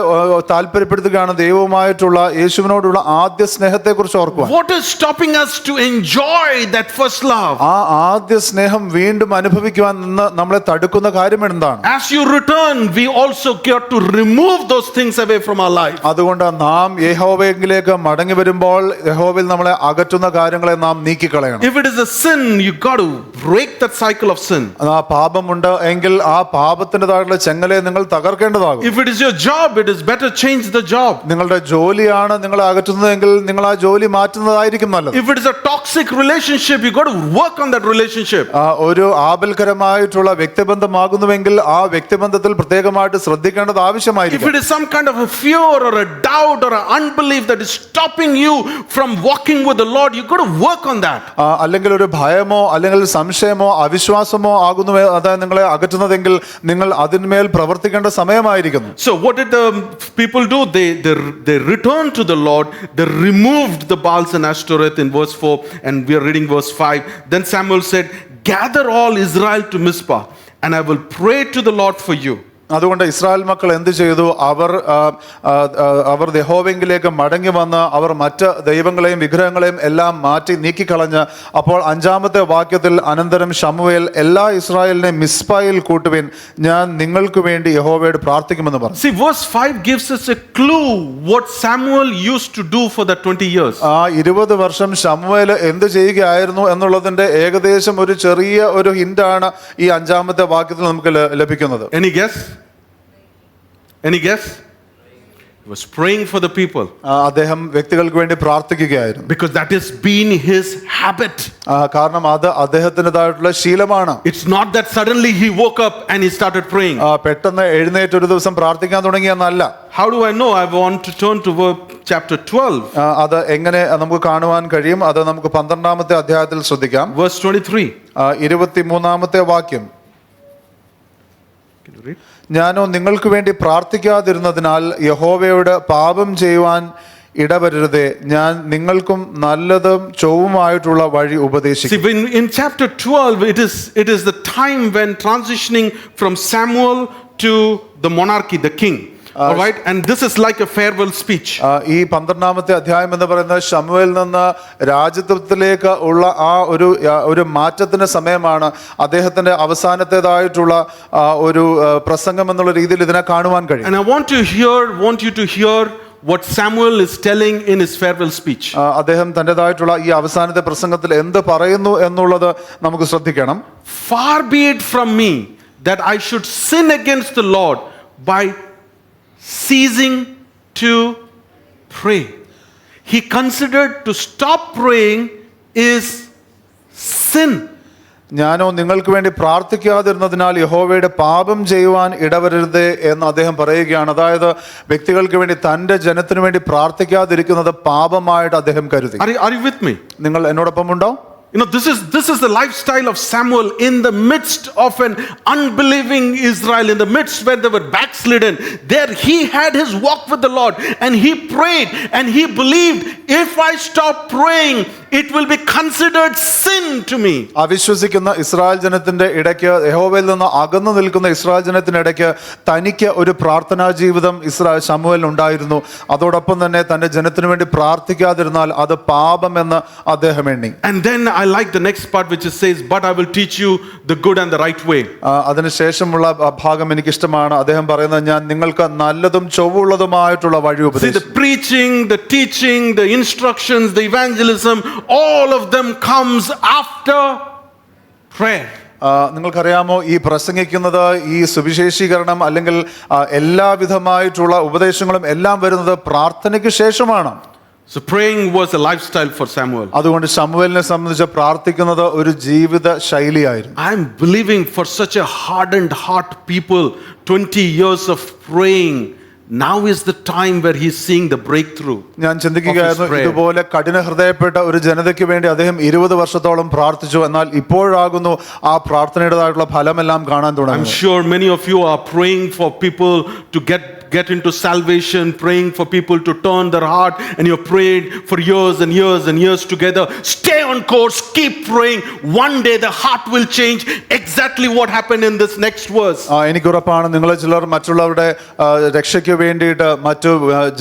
താല്പര്യപ്പെടുത്തുകയാണ് ദൈവവുമായിട്ടുള്ള യേശുവിനോടുള്ള ആദ്യ സ്നേഹത്തെ കുറിച്ച് ഓർക്കുക. What is stopping us to enjoy that first love? ആ ആദ്യ സ്നേഹം വീണ്ടും അനുഭവിക്കുവാൻ നിന്ന് നമ്മളെ തടുക്കുന്ന കാര്യം എന്താണ്? As you return, we also got to remove those things away from our life. അതുകൊണ്ട് നാം യഹോവയിലേക്ക് മടങ്ങി വരുമ്പോൾ യഹോവയിൽ നമ്മളെ അകറ്റുന്ന കാര്യങ്ങളെ നാം നീക്കിക്കളയണം. If it is a sin, you got to break that cycle of sin. ആ പാപമുണ്ട് എങ്കിൽ ആ പാപത്തിൻ്റെതായിട്ടുള്ള ചെങ്ങലയെ നിങ്ങൾ തകർക്കേണ്ടതാകും. If it is your job, it is better change the job. നിങ്ങളുടെ ജോലിയാണ് നിങ്ങളെ അകറ്റുന്നതെങ്കിൽ നിങ്ങൾ ആ ജോലി മാറ്റുന്നതായിരിക്കും നല്ലത്. If it is a toxic relationship, you got to work on that relationship. ഒരു ആപൽക്കരമായിട്ടുള്ള വ്യക്തിബന്ധമാകുന്നുവെങ്കിൽ ആ വ്യക്തിബന്ധത്തിൽ പ്രത്യേകമായിട്ട് ശ്രദ്ധിക്കേണ്ടത് If ആവശ്യമായിരിക്കും. it is some kind of a fear or a doubt or an unbelief that is stopping you from walking with the Lord, you got to work on that. അല്ലെങ്കിൽ ഒരു ഭയമോ അല്ലെങ്കിൽ സംശയമോ അവിശ്വാസമോ ആകുന്നു അതായത് നിങ്ങളെ അകറ്റുന്നതെങ്കിൽ നിങ്ങൾ അതിന്മേൽ പ്രവർത്തിക്കേണ്ട സമയമായിരിക്കുന്നു. So what did the people do? They returned to the Lord. They removed the Baals and Ashtoreth in verse 4, and we are reading verse 5. Then Samuel said, gather all Israel to Mizpah, and I will pray to the Lord for you. അതുകൊണ്ട് Israel മക്കൾ എന്ത് ചെയ്തു? അവർ യഹോവയിലേക്ക് മടങ്ങി വന്ന് അവർ മറ്റ് ദൈവങ്ങളെയും വിഗ്രഹങ്ങളെയും എല്ലാം മാറ്റി നീക്കിക്കളഞ്ഞ്, അപ്പോൾ 5-ാമത്തെ വാക്യത്തിൽ അനന്തരം ശമൂവേൽ എല്ലാ ഇസ്രായേലിനെ മിസ്പായിൽ കൂട്ടുവിൻ, ഞാൻ നിങ്ങൾക്ക് വേണ്ടി യഹോവയോട് പ്രാർത്ഥിക്കുമെന്ന് പറഞ്ഞു. See, verse 5 gives us a clue what Samuel used to do for the 20 years. ആ 20 വർഷം ശമൂവേൽ എന്ത് ചെയ്യുകയായിരുന്നു എന്നുള്ളതിന്റെ ഏകദേശം ഒരു ചെറിയ ഒരു ഹിന്റാണ് ഈ 5-ാമത്തെ വാക്യത്തിൽ നമുക്ക് ലഭിക്കുന്നത്. Any guess? Any guess? He was praying for the people. അദ്ദേഹം വ്യക്തികൾക്ക് വേണ്ടി പ്രാർത്ഥിക്കുകയായിരുന്നു. Because that has been his habit. കാരണം അത് അദ്ദേഹത്തിൻ്റെതായിട്ടുള്ള ശീലമാണ്. It's not that suddenly he woke up and he started praying. പെട്ടെന്ന് എഴുന്നേറ്റ് ഒരു ദിവസം പ്രാർത്ഥിക്കാൻ തുടങ്ങിയെന്നല്ല. How do I know? I want to turn to chapter 12. അത് എങ്ങനെ നമുക്ക് കാണുവാൻ കഴിയും? അത് നമുക്ക് 12-ാമത്തെ അധ്യായത്തിൽ ശ്രദ്ധിക്കാം. Verse 23. 23-ാമത്തെ വാക്യം. Can you read? ഞാനോ നിങ്ങൾക്ക് വേണ്ടി പ്രാർത്ഥിക്കാതിരുന്നതിനാൽ യഹോവയോട് പാപം ചെയ്യുവാൻ ഇടവരരുതേ, ഞാൻ നിങ്ങൾക്കും നല്ലതും ചൊവ്വുമായിട്ടുള്ള വഴി ഉപദേശിക്കും. See, in chapter 12, it is the time when transitioning from Samuel to the monarchy, the king. All right, and this is like a farewell speech. ഈ 12-ാമത്തെ അധ്യായം എന്ന് പറയുന്നത് ശമൂവേലിൽ നിന്ന് രാജത്വത്തിലേക്ക് ഉള്ള ആ ഒരു മാറ്റത്തിന്റെ സമയമാണ്. അദ്ദേഹത്തിന്റെ അവസാനത്തേതായിട്ടുള്ള ഒരു പ്രസംഗം എന്നുള്ള രീതിയിൽ ഇതിനെ കാണുവാൻ കഴിയും. And I want you to hear what Samuel is telling in his farewell speech. അദ്ദേഹം തന്റേതായിട്ടുള്ള ഈ അവസാനത്തെ പ്രസംഗത്തിൽ എന്ത് പറയുന്നു എന്നുള്ളത് നമുക്ക് ശ്രദ്ധിക്കണം. Far be it from me that I should sin against the Lord by ceasing to pray. He considered to stop praying is sin. ഞാനോ നിങ്ങൾക്ക് വേണ്ടി പ്രാർത്ഥിക്കാതിരുന്നതിനാൽ യഹോവയുടെ പാപം ചെയ്യുവാൻ ഇടവരരുതേ എന്ന് അദ്ദേഹം പറയുകയാണ്. അതായത് വ്യക്തികൾക്ക് വേണ്ടി തന്റെ ജനത്തിനു വേണ്ടി പ്രാർത്ഥിക്കാതിരിക്കുന്നത് പാപമായിട്ട് അദ്ദേഹം കരുതി. Are you with me? നിങ്ങൾ എന്നോടൊപ്പം ഉണ്ടോ? You know, this is the lifestyle of Samuel in the midst of an unbelieving Israel, in the midst where they were backslidden. There he had his walk with the Lord and he prayed and he believed, if I stop praying, it will be considered sin to me. അവിശ്വസിക്കുന്ന Israel ജനത്തിന്റെ ഇടയ്ക്ക്, യഹോവയിൽ നിന്ന് അകന്നു നിൽക്കുന്ന Israel ജനത്തിനിടയ്ക്ക് തനിക്ക് ഒരു പ്രാർത്ഥനാ ജീവിതം ശമൂവേലിന് ഉണ്ടായിരുന്നു. അതോടൊപ്പം തന്നെ തന്റെ ജനത്തിനു വേണ്ടി പ്രാർത്ഥിക്കാതിരുന്നാൽ അത് പാപമെന്ന് അദ്ദേഹം എണ്ണി. And then I like the next part which says, but I will teach you the good and the right way. അതിനുശേഷമുള്ള ഭാഗം എനിക്ക് ഇഷ്ടമാണ്. അദ്ദേഹം പറയുന്നത്, ഞാൻ നിങ്ങൾക്ക് നല്ലതും ചൊവ്വുള്ളതുമായിട്ടുള്ള വഴി ഉപദേശിക്കും. See, the preaching, the teaching, the instructions, the evangelism, all of them comes after prayer. നിങ്ങൾക്കറിയാമോ, ഈ പ്രസംഗിക്കുന്നത്, ഈ സുവിശേഷീകരണം അല്ലെങ്കിൽ എല്ലാവിധമായിട്ടുള്ള ഉപദേശങ്ങളും എല്ലാം വരുന്നത് പ്രാർത്ഥനയ്ക്ക് ശേഷമാണ്. So praying was a lifestyle for Samuel. അതുകൊണ്ട് ശമൂവേലിനെ സംബന്ധിച്ച് പ്രാർത്ഥിക്കുന്നത് ഒരു ജീവിത ശൈലിയായിരുന്നു. I am believing for such a hardened heart people, 20 years of praying, now is the time where he's seeing the breakthrough. ഞാൻ ചിന്തിക്കുകയായിരുന്നു, ഇതുപോലെ കഠിന ഹൃദയപ്പെട്ട ഒരു ജനതയ്ക്ക് വേണ്ടി അദ്ദേഹം 20 വർഷത്തോളം പ്രാർത്ഥിച്ചു. എന്നാൽ ഇപ്പോഴാകുന്നു ആ പ്രാർത്ഥനയുടേതായിട്ടുള്ള ഫലമെല്ലാം കാണാൻ തുടങ്ങി. I'm sure many of you are praying for people to get into salvation, praying for people to turn their heart, and you've prayed for years and years and years together. Stay on course, keep praying. One day the heart will change. Exactly what happened in this next verse. എനിക്ക് ഉറപ്പാണ്, നിങ്ങൾ ചിലർ മറ്റുള്ളവരുടെ രക്ഷയ്ക്ക് വേണ്ടിയിട്ട്, മറ്റു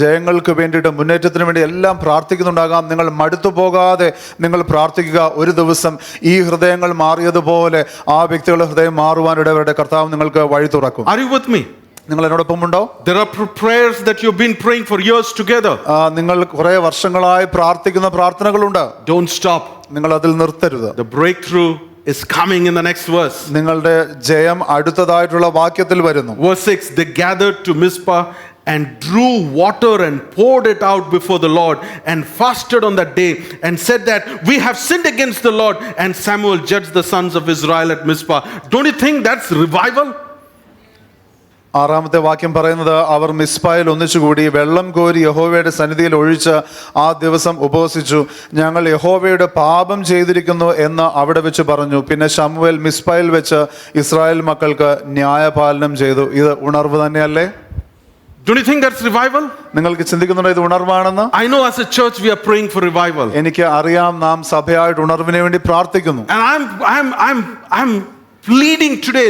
ജയങ്ങൾക്ക് വേണ്ടിയിട്ട്, മുന്നേറ്റത്തിന് വേണ്ടി എല്ലാം പ്രാർത്ഥിക്കുന്നുണ്ടാകാം. നിങ്ങൾ മടുത്തു പോകാതെ നിങ്ങൾ പ്രാർത്ഥിക്കുക. ഒരു ദിവസം ഈ ഹൃദയങ്ങൾ മാറിയതുപോലെ ആ വ്യക്തികളുടെ ഹൃദയം മാറുവാനിടവരുടെ കർത്താവ് നിങ്ങൾക്ക് വഴി തുറക്കും. Are you with me? നിങ്ങൾ എന്നോടൊപ്പം ഉണ്ടോ? There are prayers that you've been praying for years together. നിങ്ങൾ കുറെ വർഷങ്ങളായി പ്രാർത്ഥിക്കുന്ന പ്രാർത്ഥനകളുണ്ട്. Don't stop. നിങ്ങൾ അതിൽ നിർത്തരുത്. The breakthrough is coming in the next verse. നിങ്ങളുടെ ജയം അടുത്തതായിട്ടുള്ള വാക്യത്തിൽ വരുന്നു. Verse 6, they gathered to Mizpah and drew water and poured it out before the Lord and fasted on that day and said that we have sinned against the Lord. And Samuel judged the sons of Israel at Mizpah. Don't you think that's revival? 6-ാമത്തെ വാക്യം പറയുന്നത്, അവർ മിസ്പായിൽ ഒന്നിച്ചുകൂടി വെള്ളം കോരി യഹോവയുടെ സന്നിധിയിൽ ഒഴിച്ച് ആ ദിവസം ഉപവസിച്ചു. ഞങ്ങൾ യഹോവയുടെ പാപം ചെയ്തിരിക്കുന്നു എന്ന് അവിടെ വെച്ച് പറഞ്ഞു. പിന്നെ ശമൂവേൽ മിസ്പായിൽ വെച്ച് ഇസ്രായേൽ മക്കൾക്ക് ന്യായപാലനം ചെയ്തു. ഇത് ഉണർവ് തന്നെയല്ലേ? Don't you think that's revival? നിങ്ങൾക്ക് ചിന്തിക്കുന്നുണ്ടോ ഇത് ഉണർവാണെന്ന്? I know as a church we are praying for revival. എനിക്ക് അറിയാം, നാം സഭയായിട്ട് ഉണർവിന് വേണ്ടി പ്രാർത്ഥിക്കുന്നു. And I'm pleading today,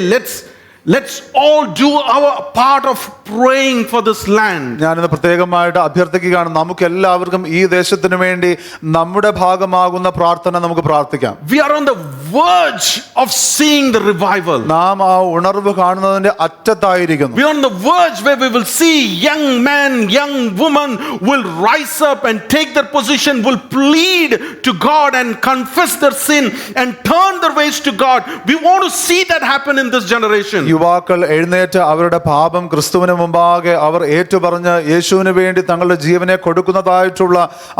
let's all do our part of praying for this land. ഞാനിന്ന് പ്രത്യേകമായിട്ട് അഭ്യർത്ഥിക്കുകയാണ്, നമുക്ക് എല്ലാവർക്കും ഈ ദേശത്തിന് വേണ്ടി നമ്മുടെ ഭാഗമാകുന്ന പ്രാർത്ഥന നമുക്ക് പ്രാർത്ഥിക്കാം. We are on the verge of seeing the revival. നാം ആ ഉണർവ് കാണുന്നതിന്റെ അറ്റത്തായിരിക്കുന്നു. We are on the verge where we will see young men, young women will rise up and take their position, will plead to God and confess their sin and turn their ways to God. We want to see that happen in this generation. യുവാക്കൾ എഴുന്നേറ്റ് അവരുടെ പാപം ക്രിസ്തുവിന് മുമ്പാകെ അവർ ഏറ്റുപറഞ്ഞ് യേശുവിന് വേണ്ടി തങ്ങളുടെ ജീവനെ കൊടുക്കുന്നതായിട്ടുള്ള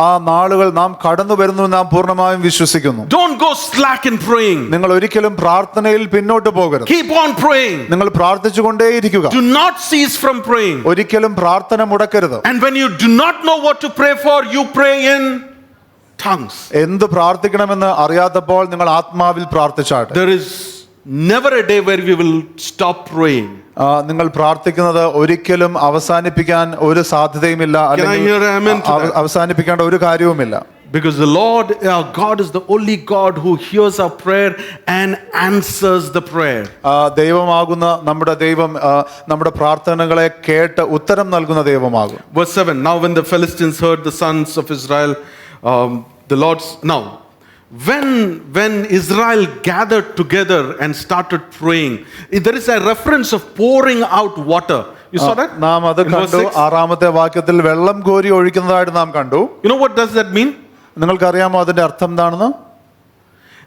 ആ നാളുകൾ നാം കടന്നു വരുന്നു നാം പൂർണ്ണമായും വിശ്വസിക്കുന്നു. Don't go slack in praying. നിങ്ങൾ ഒരിക്കലും പ്രാർത്ഥനയിൽ പിന്നോട്ട് പോകരുത്. Keep on praying. നിങ്ങൾ പ്രാർത്ഥിച്ചുകൊണ്ടേയിരിക്കുക. Do not cease from praying. ഒരിക്കലും പ്രാർത്ഥന മുടക്കരുത്. And when you do not know what to pray for, you pray in tongues. എന്ത് പ്രാർത്ഥിക്കണമെന്ന് അറിയാത്തപ്പോൾ നിങ്ങൾ ആത്മാവിൽ പ്രാർത്ഥിച്ചാട്ടെ. There is never a day where we will stop praying. നിങ്ങൾ പ്രാർത്ഥിക്കുന്നത് ഒരിക്കലും അവസാനിപ്പിക്കാൻ ഒരു സാധ്യതയുമില്ല, അല്ലെങ്കിൽ അവസാനിപ്പിക്കേണ്ട ഒരു കാര്യവുമില്ല. Because the Lord our God is the only God who hears our prayer and answers the prayer. ദൈവമാകുന്ന നമ്മുടെ ദൈവം നമ്മുടെ പ്രാർത്ഥനകളെ കേട്ട് ഉത്തരം നൽകുന്ന ദൈവമാകും. Verse 7. Now when the Philistines heard the sons of Israel, the Lord's now when Israel gathered together and started praying, there is a reference of pouring out water. You saw that? നാം അത് കണ്ടു. 6-ാമത്തെ വാക്യത്തിൽ വെള്ളം കോരി ഒഴിക്കുന്നതായിട്ട് നാം കണ്ടു. You know what does that mean? നിങ്ങൾക്കറിയാമോ അതിന്റെ അർത്ഥം എന്താണെന്ന്?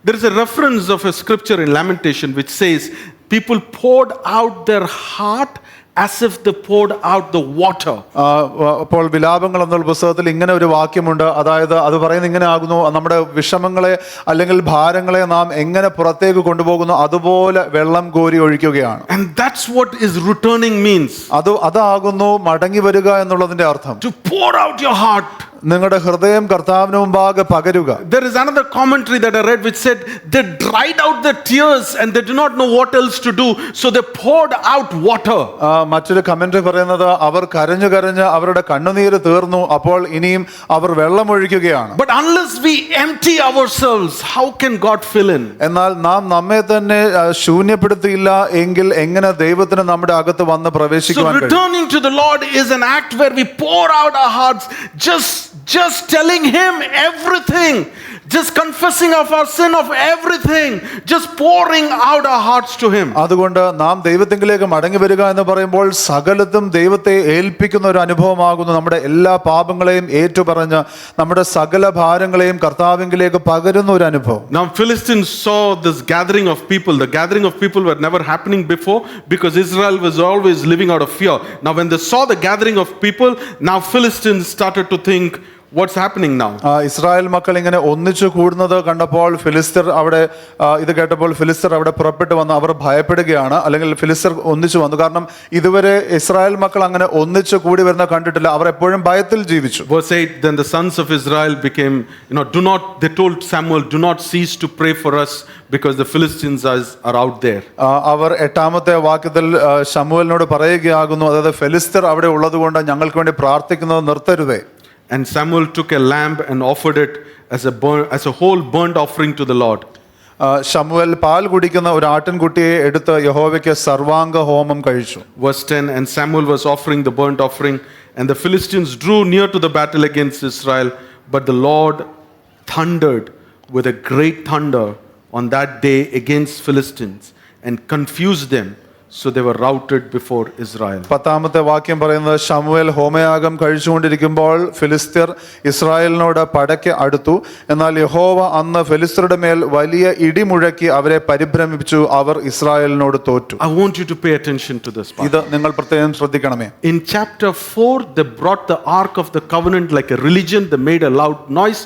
There is a reference of a scripture in Lamentation which says people poured out their heart as if they poured out the water. അപ്പോൾ വിലാപങ്ങൾ എന്നുള്ള പുസ്തകത്തിൽ ഇങ്ങനെ ഒരു വാക്യമുണ്ട്. അതായത് അത് പറയുന്നത് ഇങ്ങനെ ആകുന്നു, നമ്മുടെ വിഷമങ്ങളെ അല്ലെങ്കിൽ ഭാരങ്ങളെ നാം എങ്ങനെ പുറത്തേക്ക് കൊണ്ടുപോകുന്നു അതുപോലെ വെള്ളം കോരി ഒഴിക്കുകയാണ്. And that's what is returning means. അതാകുന്നു മടങ്ങി വരിക എന്നുള്ളതിന്റെ അർത്ഥം. To pour out your heart. നിങ്ങളുടെ ഹൃദയം കർത്താവിന് മുമ്പാകെ പകരുക. There is another commentary that I read which said they dried out their tears and they do not know what else to do, so they poured out water. മറ്റൊരു commentary പറയുന്നത് അവർ കരഞ്ഞു കരഞ്ഞ് അവരുടെ കണ്ണുനീര് തീർന്നു, അപ്പോൾ ഇനിയും അവർ വെള്ളം ഒഴിക്കുകയാണ്. But unless we empty ourselves, how can God fill in? എന്നാൽ നാം നമ്മെ തന്നെ ശൂന്യപ്പെടുത്തിയില്ല എങ്കിൽ എങ്ങനെ ദൈവത്തിന് നമ്മുടെ അകത്ത് വന്ന് പ്രവേശിക്കുവാൻ കഴിയും? So returning to the Lord is an act where we pour out our hearts, just telling him everything, just confessing of our sin of everything, just pouring out our hearts to him. അതുകൊണ്ട് നാം ദൈവത്തിലേക്ക് മടങ്ങി വരിക എന്ന് പറയുമ്പോൾ സകലത്തും ദൈവത്തെ ഏൽപ്പിക്കുന്ന ഒരു അനുഭവമാകുന്നു. നമ്മുടെ എല്ലാ പാപങ്ങളെയും ഏറ്റുപറഞ്ഞ് നമ്മുടെ സകല ഭാരങ്ങളെയും കർത്താവിലേക്ക് പകരുന്ന ഒരു അനുഭവം. Now Philistines saw this gathering of people. The gathering of people were never happening before because Israel was always living out of fear. Now when they saw the gathering of people, now Philistines started to think, what's happening now? Israel മക്കൾ ഇങ്ങനെ ഒന്നിച്ചു കൂടുന്നത് കണ്ടപ്പോൾ ഫിലിസ്തർ അവിടെ ഇത് കേട്ടപ്പോൾ ഫിലിസ്തർ അവിടെ പുറപ്പെട്ടു വന്ന് അവർ ഭയപ്പെടുകയാണ്, അല്ലെങ്കിൽ ഫിലിസ്തർ ഒന്നിച്ചു വന്നു. കാരണം ഇതുവരെ ഇസ്രായേൽ മക്കൾ അങ്ങനെ ഒന്നിച്ചു കൂടി വരുന്ന കണ്ടിട്ടില്ല. അവർ എപ്പോഴും ഭയത്തിൽ ജീവിച്ചു. Verse 8, then the sons of Israel became, they told Samuel, do not cease to pray for us because the Philistines are out there. അവർ 8-ാമത്തെ വാക്യത്തിൽ ശമൂവേലിനോട് പറയുകയാകുന്നു, അതായത് ഫിലിസ്തർ അവിടെ ഉള്ളതുകൊണ്ട് ഞങ്ങൾക്ക് വേണ്ടി പ്രാർത്ഥിക്കുന്നത് നിർത്തരുതേ. And Samuel took a lamb and offered it as a whole burnt offering to the Lord. ശമൂവേൽ പാൽ കുടിക്കുന്ന ഒരു ആട്ടിൻകുട്ടിയെ എടുത്ത് യഹോവയ്ക്ക് സർവാംഗ ഹോമം കഴിച്ചു. Verse 10, and Samuel was offering the burnt offering, and the Philistines drew near to the battle against Israel, but the Lord thundered with a great thunder on that day against Philistines and confused them. So they were routed before Israel. 10-ാമത്തെ വാക്യം പറയുന്നത്, ശമൂവേൽ ഹോമയാഗം കഴിച്ചുകൊണ്ടിരിക്കുമ്പോൾ ഫിലിസ്ത്യർ ഇസ്രായേലിനോട് പടയ്ക്ക് അടുത്തു, എന്നാൽ യഹോവ അന്ന് ഫിലിസ്ത്യരുടെ മേൽ വലിയ ഇടിമുഴക്കി അവരെ പരിഭ്രമിപ്പിച്ചു, അവർ ഇസ്രായേലിനോട് തോറ്റു. I want you to pay attention to this part. ഇത് നിങ്ങൾ പ്രത്യേകം ശ്രദ്ധിക്കണമേ. In chapter 4 they brought the ark of the covenant like a religion. They made a loud noise.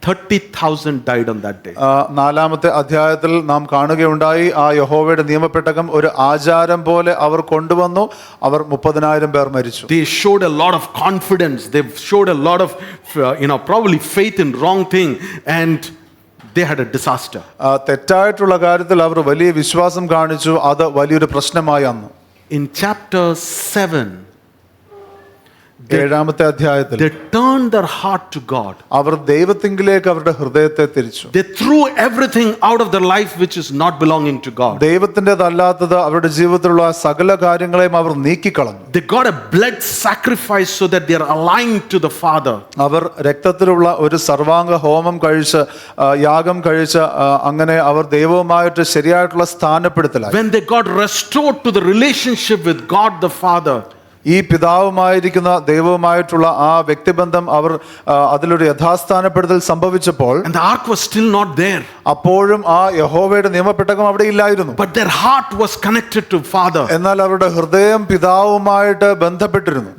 30,000 died on that day. 4-ാമത്തെ അധ്യായത്തിൽ നാം കാണുകയുണ്ടായി, ആ യഹോവയുടെ നിയമപെട്ടകം ഒരു ആചാരം പോലെ അവർ കൊണ്ടുവന്നു, അവർ 30,000 പേർ മരിച്ചു. They showed a lot of confidence. They showed a lot of probably faith in wrong thing, and they had a disaster. തെറ്റായിട്ടുള്ള കാര്യത്തിൽ അവർ വലിയ വിശ്വാസം കാണിച്ചു, അത് വലിയൊരു പ്രശ്നമായി വന്നു. In chapter 7 7-ാമത്തെ അധ്യായത്തിൽ they turned their heart to God. അവർ ദൈവത്തിങ്കിലേക്ക് അവരുടെ ഹൃദയത്തെ തിരിച്ചു. They threw everything out of their life which is not belonging to God. ദൈവത്തിൻ്റെതല്ലാത്തത് അവരുടെ ജീവിതത്തിലുള്ള സകല കാര്യങ്ങളെയും അവർ നീക്കിക്കളഞ്ഞു. They got a blood sacrifice so that they are aligned to the Father. അവർ രക്തത്തിലുള്ള ഒരു സർവാംഗ ഹോമം കഴിച്ച് യാഗം കഴിച്ച് അങ്ങനെ അവർ ദൈവവുമായിട്ട് ശരിയായിട്ടുള്ള സ്ഥാനപ്പെടുത്തലായി. When they got restored to the relationship with God the Father, ഈ പിതാവുമായിരിക്കുന്ന ദൈവവുമായിട്ടുള്ള ആ വ്യക്തിബന്ധം അവർ അതിലൊരു യഥാസ്ഥാനപ്പെടുത്തൽ സംഭവിച്ചപ്പോൾ, and the ark was still not there, അപ്പോഴും ആ യഹോവയുടെ നിയമപ്പെട്ടകം അവിടെ ഇല്ലായിരുന്നു. but their heart was connected to Father. എന്നാൽ അവരുടെ ഹൃദയം പിതാവുമായിട്ട് ബന്ധപ്പെട്ടിരുന്നു.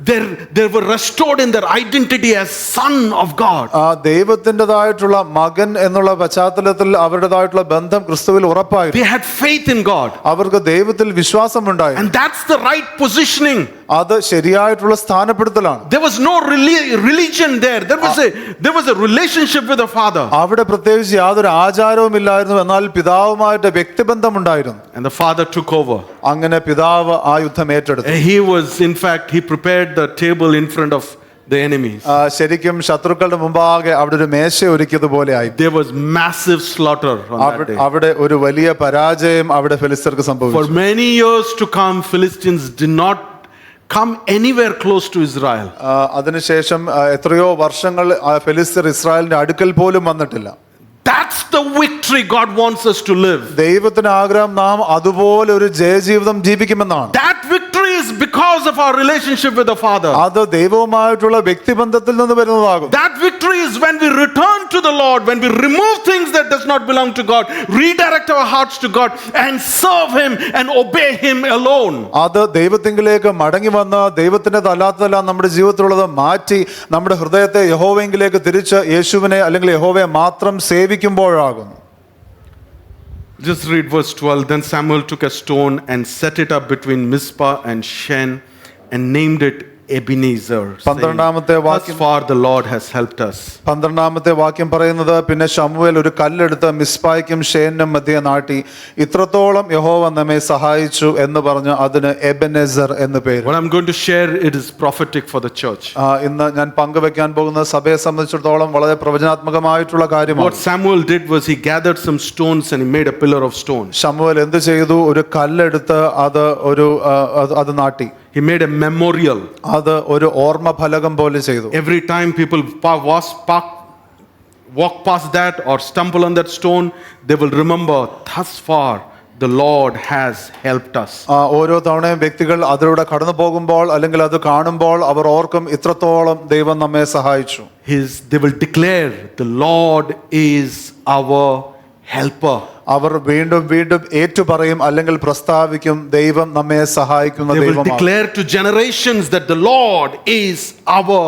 They were restored in their identity as son of God. ആ ദൈവത്തിൻ്റെതായിട്ടുള്ള മകൻ എന്നുള്ള പശ്ചാത്തലത്തിൽ അവരുടേതായിട്ടുള്ള ബന്ധം ക്രിസ്തുവിൽ ഉറപ്പായിരുന്നു. They had faith in God, അവർക്ക് ദൈവത്തിൽ വിശ്വാസമുണ്ടായിരുന്നു. and that's the right positioning. അത് ശരിയായിട്ടുള്ള സ്ഥാനപ്പെടുത്തലാണ്. There was no religion there. There was a relationship with the Father. അവിടെ പ്രത്യേകിച്ച് യാതൊരു ആചാരവും ഇല്ലായിരുന്നു, എന്നാൽ പിതാവുമായിട്ട് വ്യക്തിബന്ധം ഉണ്ടായിരുന്നു. And the Father took over. അങ്ങനെ പിതാവ് ആ യുദ്ധം ഏറ്റെടുത്തു. He prepared the table in front of the enemies. ശരിക്കും ശത്രുക്കളുടെ മുമ്പാകെ അവിടെ ഒരു മേശ ഒരുക്കിയതുപോലെ ആയി. There was massive slaughter on that day. അവിടെ ഒരു വലിയ പരാജയം അവിടെ ഫിലിസ്ത്യർക്ക് സംഭവിച്ചു. For many years to come, Philistines did not come anywhere close to Israel. അതിനുശേഷം എത്രയോ വർഷങ്ങൾ ഫിലിസ്ത്യർ ഇസ്രായേലിന്റെ അടുക്കൽ പോലും വന്നിട്ടില്ല. That's the victory God wants us to live. ദൈവത്തിന് ആഗ്രഹം നാം അതുപോലെ ഒരു ജയജീവിതം ജീവിക്കുമെന്നാണ്. That victory is because of our relationship with the Father. അത് ദൈവവുമായിട്ടുള്ള വ്യക്തിബന്ധത്തിൽ നിന്ന് വരുന്നതാകും. That victory is when we return to the Lord, when we remove things that does not belong to God, redirect our hearts to God and serve Him and obey Him alone. അത് ദൈവത്തിങ്കിലേക്ക് മടങ്ങി വന്ന് ദൈവത്തിൻ്റെതല്ലാത്തതെല്ലാം നമ്മുടെ ജീവിതത്തിലുള്ളത് മാറ്റി നമ്മുടെ ഹൃദയത്തെ യഹോവയെങ്കിലേക്ക് തിരിച്ച് യേശുവിനെ അല്ലെങ്കിൽ യഹോവയെ മാത്രം സേവിക്കുമ്പോഴാകും. Just read verse 12. Then Samuel took a stone and set it up between Mizpah and Shen and named it Ebenezer, saying, thus far the Lord has helped us. 12-ാമത്തെ വാക്യം പറയുന്നത്, പിന്നെ ശമൂവേൽ ഒരു കല്ലെടുത്ത് മിസ്പായ്ക്കും ഷേനും മധ്യേ നാട്ടി, ഇത്രത്തോളം യഹോവ നമ്മെ സഹായിച്ചു എന്ന് പറഞ്ഞ് അതിന് എബെനെസർ എന്ന് പേര്. What I'm going to share, it is prophetic for the church. ഇന്ന് ഞാൻ പങ്കുവെക്കാൻ പോകുന്ന സഭയെ സംബന്ധിച്ചിടത്തോളം വളരെ പ്രവചനാത്മകമായിട്ടുള്ള കാര്യമാണ്. What Samuel did was he gathered some stones and he made a pillar of stone. ശമൂവേൽ എന്ത് ചെയ്തു? ഒരു കല്ലെടുത്ത് അത് നാട്ടി. He made a memorial. അത് ഒരു ഓർമ്മ ഫലകം പോലെ ചെയ്തു. Every time people walk past that or stumble on that stone, they will remember, thus far the Lord has helped us. ഓരോ തവണയും വ്യക്തികൾ അതിലൂടെ കടന്നു പോകുമ്പോൾ അല്ലെങ്കിൽ അത് കാണുമ്പോൾ അവർ ഓർക്കും, ഇത്രത്തോളം ദൈവം നമ്മെ സഹായിച്ചു. They will declare, the Lord is our helper. അവർ വീണ്ടും വീണ്ടും ഏറ്റുപറയും അല്ലെങ്കിൽ പ്രസ്താവിക്കും, ദൈവം നമ്മെ സഹായിക്കുന്ന ദൈവമാണ്. They will declare to generations that the Lord is our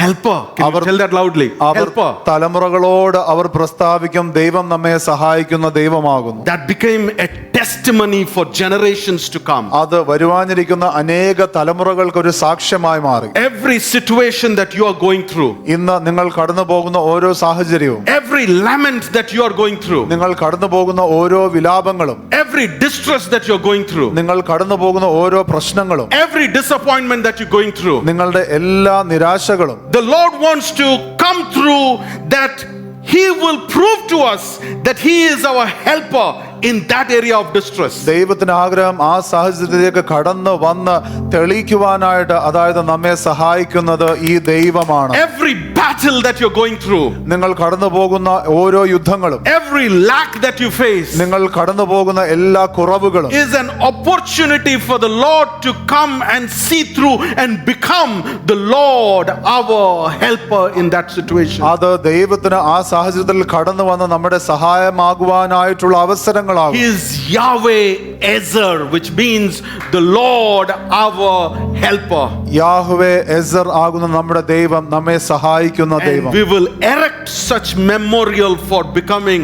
helper. Can you tell that loudly? Helper. തലമുറകളോട് അവർ പ്രസ്താവിക്കും, ദൈവം നമ്മെ സഹായിക്കുന്ന ദൈവമാകുന്നു. That became a testimony for generations to come. അത് വരുവാനിരിക്കുന്ന അനേക തലമുറകൾക്ക് ഒരു സാക്ഷ്യമായി മാറി. Every situation that you are going through, ഇന്ന് നിങ്ങൾ കടന്നു പോകുന്ന ഓരോ സാഹചര്യവും, every lament that you are going through, നിങ്ങൾ കടന്നു പോകുന്ന ഓരോ വിലാപങ്ങളും, every distress that you are going through, നിങ്ങൾ കടന്നു പോകുന്ന ഓരോ പ്രശ്നങ്ങളും, every disappointment that you are going through, നിങ്ങളുടെ എല്ലാ നിരാശകളും, the Lord wants to come through that. He will prove to us that He is our helper in that area of distress. ദൈവത്തിന് ആഗ്രഹം ആ സാഹചര്യത്തിലേക്ക് കടന്നു വന്ന് തെളിയിക്കുവാനായിട്ട്, അതായത് നമ്മെ സഹായിക്കുന്നത് ഈ ദൈവമാണ്. Every battle that you're going through, നിങ്ങൾ കടന്നു പോകുന്ന ഓരോ യുദ്ധങ്ങളും, every lack that you face, നിങ്ങൾ കടന്നു പോകുന്ന എല്ലാ കുറവുകളും is an opportunity for the Lord to come and see through and become the Lord our helper in that situation. അത് ദൈവത്തിന് ആ സാഹചര്യത്തിൽ കടന്നു വന്ന് നമ്മുടെ സഹായമാകുവാനായിട്ടുള്ള അവസരങ്ങളാകും. He is Yahweh Ezer, which means the Lord our helper. Yahweh Ezer ആകുന്ന നമ്മുടെ ദൈവം നമ്മെ സഹായിക്കുന്ന ദൈവം. And we will erect such memorial for becoming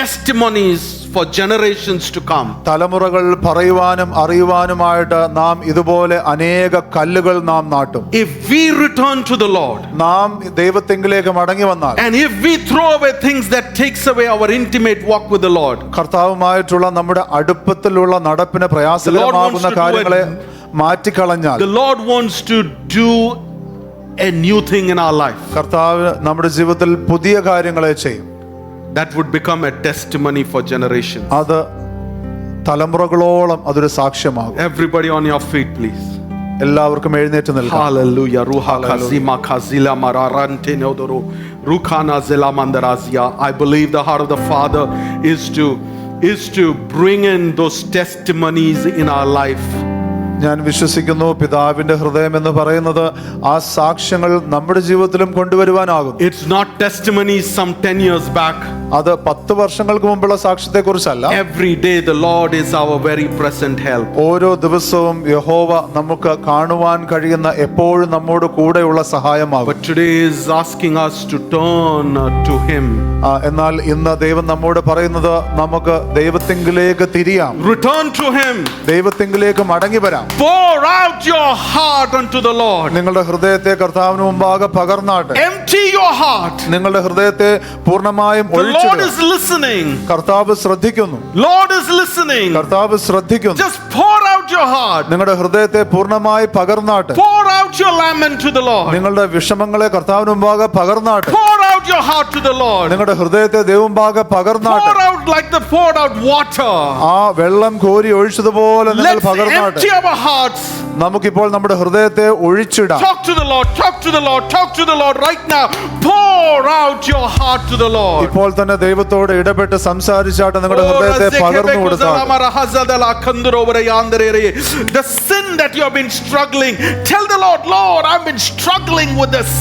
testimonies for generations to come. തലമുറകൾ പറയുവാനും അറിയുവാനുമായിട്ട് നാം ഇതുപോലെ അനേക കല്ലുകൾ നാം നാട്ടും. If we return to the Lord, നാം ദൈവത്തെങ്കിലേക്ക് മടങ്ങി വന്നാൽ, and if we throw away things that takes away our intimate walk with the Lord, കർത്താവുമായിട്ടുള്ള നമ്മുടെ അടുപ്പത്തിലുള്ള നടപ്പിന് പ്രയാസകരമാകുന്ന കാര്യങ്ങളെ മാറ്റിക്കളഞ്ഞാൽ, the Lord wants to do a new thing in our life. കർത്താവ് നമ്മുടെ ജീവിതത്തിൽ പുതിയ കാര്യങ്ങളെ ചെയ്യും. That would become a testimony for generations. അത് തലമുറകളോളം അതൊരു സാക്ഷ്യമാകും. Everybody on your feet, please. എല്ലാവർക്കും എഴുന്നേറ്റ് നിൽക്കാം. Hallelujah. Ruha kazima kazila mararante neodoro rukana zela mandarazia. I believe the heart of the Father is to bring in those testimonies in our life. ഞാൻ വിശ്വസിക്കുന്നു പിതാവിന്റെ ഹൃദയം എന്ന് പറയുന്നത് ആ സാക്ഷ്യങ്ങൾ നമ്മുടെ ജീവിതത്തിലും കൊണ്ടുവരുവാനാകും. It's not testimonies some 10 years back. അത് 10 വർഷങ്ങൾക്ക് മുമ്പുള്ള സാക്ഷ്യത്തെ കുറിച്ചല്ല. Every day the Lord is our very present help. ഓരോ ദിവസവും യഹോവ നമുക്ക് കാണുവാൻ കഴിയുന്ന എപ്പോഴും നമ്മോട് കൂടെയുള്ള സഹായമാകും. But today is asking us to turn to Him. എന്നാൽ ഇന്ന് ദൈവം നമ്മോട് പറയുന്നത് നമുക്ക് ദൈവത്തിങ്കിലേക്ക് തിരിയാം. Return to Him. ദൈവത്തിങ്കിലേക്ക് മടങ്ങി വരാം. Pour out your heart unto the Lord. നിങ്ങളുടെ ഹൃദയത്തെ കർത്താവിന് മുമ്പാകെ പകർന്നാട്ടെ. Empty your heart. നിങ്ങളുടെ ഹൃദയത്തെ പൂർണ്ണമായും The Lord is listening. കർത്താവ് ശ്രദ്ധിക്കുന്നു. Lord is listening. കർത്താവ് ശ്രദ്ധിക്കുന്നു. Just pour out your heart. നിങ്ങളുടെ ഹൃദയത്തെ പൂർണ്ണമായി പകർന്നാട്ടെ. Pour out your lament to the Lord. നിങ്ങളുടെ വിഷമങ്ങളെ കർത്താവിന് മുമ്പാകെ പകർന്നാട്ടെ. Pour out your heart to the Lord. നിങ്ങളുടെ ഹൃദയത്തെ ദൈവം മുമ്പാകെ പകർന്നാട്ടെ. Pour out like the poured out water. ആ വെള്ളം കോരി ഒഴിച്ചതുപോലെ നിങ്ങൾ Let's പകർന്നാട്ടെ. empty our hearts. നമുക്കിപ്പോൾ നമ്മുടെ ഹൃദയത്തെ ഒഴിച്ചിടാം. Talk to the Lord. Talk to the Lord. Talk to the Lord right now. Pour out your heart to the Lord. ഇപ്പോൾ തന്നെ ദൈവത്തോട് ഇടപെട്ട് സംസാരിച്ചാട്ട് നിങ്ങളുടെ ഹൃദയത്തെ പകർന്നു കൊടുത്താൽ. The sin that you have been struggling, tell the Lord, Lord, I've been struggling with this.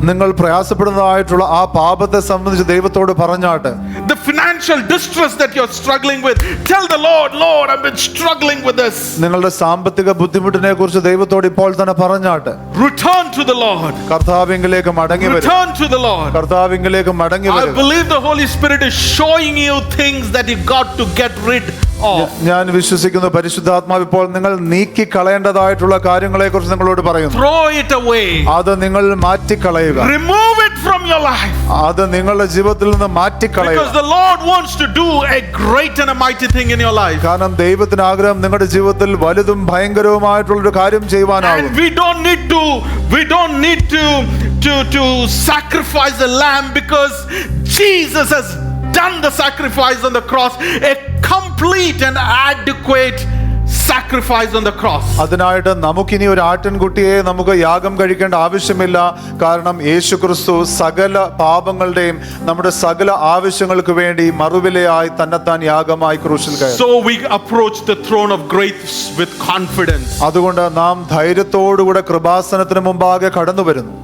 നിങ്ങൾ പ്രയാസപ്പെടുന്നതായിട്ടുള്ള ആ പാപത്തെ സംബന്ധിച്ച് ദൈവത്തോട് പറഞ്ഞാട്ടെ. The financial distress that you're struggling with, tell the Lord, Lord, I've been struggling with this. നിങ്ങളുടെ സാമ്പത്തിക ബുദ്ധിമുട്ടിനെ കുറിച്ച് ദൈവത്തോട് ഇപ്പോൾ തന്നെ പറഞ്ഞാട്ടെ. Return to the Lord. കർത്താവിലേക്ക് മടങ്ങി വരൂ. Return to the Lord. കർത്താവിലേക്ക് മടങ്ങി I വരൂ. believe the Holy Spirit is showing you things that you got to get rid of. ഞാൻ വിശ്വസിക്കുന്നു പരിശുദ്ധാത്മാവ് ഇപ്പോൾ നിങ്ങൾ നീക്കി കളയേണ്ടതായിട്ടുള്ള കാര്യങ്ങളെ കുറിച്ച് നിങ്ങളോട് പറയുന്നു. Throw it away. അത് നിങ്ങൾ മാറ്റിക്കളയുക. Remove it from your life. അത് നിങ്ങളുടെ ജീവിതത്തിൽ നിന്ന് മാറ്റിക്കളയുക. Because the Lord wants to do a great and a mighty thing in your life. കാരണം ദൈവത്തിന് ആഗ്രഹം നിങ്ങളുടെ ജീവിതത്തിൽ വലുതും ഭയങ്കരവുമായിട്ടുള്ള ഒരു കാര്യം ചെയ്യുവാനാകും. And we don't need to sacrifice a lamb, because Jesus has done the sacrifice on the cross, a complete and adequate sacrifice on the cross. അതിനായിട്ട് നമുക്കിനി ഒരു ആട്ടിൻകുട്ടിയെ നമുക്ക് യാഗം കഴിക്കേണ്ട ആവശ്യമില്ല. കാരണം യേശുക്രിസ്തു സകല പാപങ്ങളുടെയും നമ്മുടെ സകല ആവശ്യങ്ങൾക്ക് വേണ്ടി മറുവിലയായി തന്നെത്താൻ യാഗമായി ക്രൂശിൽ കയറി. So we approach the throne of grace with confidence. അതുകൊണ്ട് നാം ധൈര്യത്തോടുകൂടെ കൃപാസനത്തിന് മുമ്പാകെ കടന്നു വരുന്നു.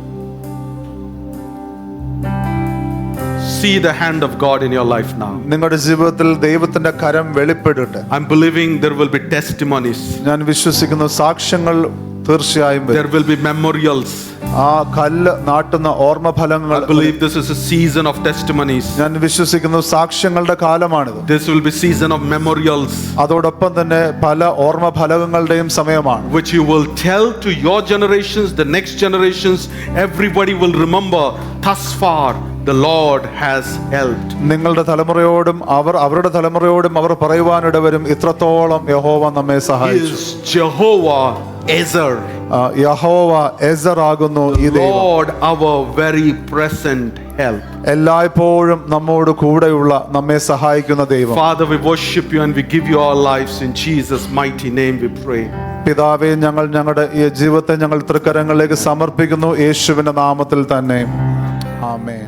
See the hand of God in your life now. നിങ്ങളുടെ ജീവിതത്തിൽ ദൈവത്തിന്റെ കരം വെളിപ്പെടട്ടെ. I'm believing there will be testimonies. ഞാൻ വിശ്വസിക്കുന്നു സാക്ഷ്യങ്ങൾ തീർച്ചയായും വരും. There will be memorials. ആ കല്ല് നാട്ടുന്ന ഓർമ്മഫലങ്ങൾ. I believe this is a season of testimonies. ഞാൻ വിശ്വസിക്കുന്നു സാക്ഷ്യങ്ങളുടെ കാലമാണിത്. This will be season of memorials. അതോടൊപ്പം തന്നെ പല ഓർമ്മഫലങ്ങളുടെയും സമയമാണ്. Which you will tell to your generations, the next generations. Everybody will remember, thus far the Lord has helped. നിങ്ങളുടെ തലമുറയോടും അവരുടെ തലമുറയോടും അവർ പറയുവാനിടവരും, ഇത്രത്തോളം യഹോവ നമ്മെ സഹായിച്ചു. He is Jehovah Ezer. യഹോവ എസർ ആകുന്നു ഈ ദൈവം. Lord, our very present help. എല്ലായ്പ്പോഴും നമ്മോട് കൂടെയുള്ള നമ്മെ സഹായിക്കുന്ന ദൈവം. Father, we worship you and we give you our lives. In Jesus' mighty name we pray. പിതാവേ, ഞങ്ങൾ ഞങ്ങളുടെ ഈ ജീവിതത്തെ ഞങ്ങൾ തൃക്കരങ്ങളിലേക്ക് സമർപ്പിക്കുന്നു യേശുവിന്റെ നാമത്തിൽ തന്നെ. ആമേൻ.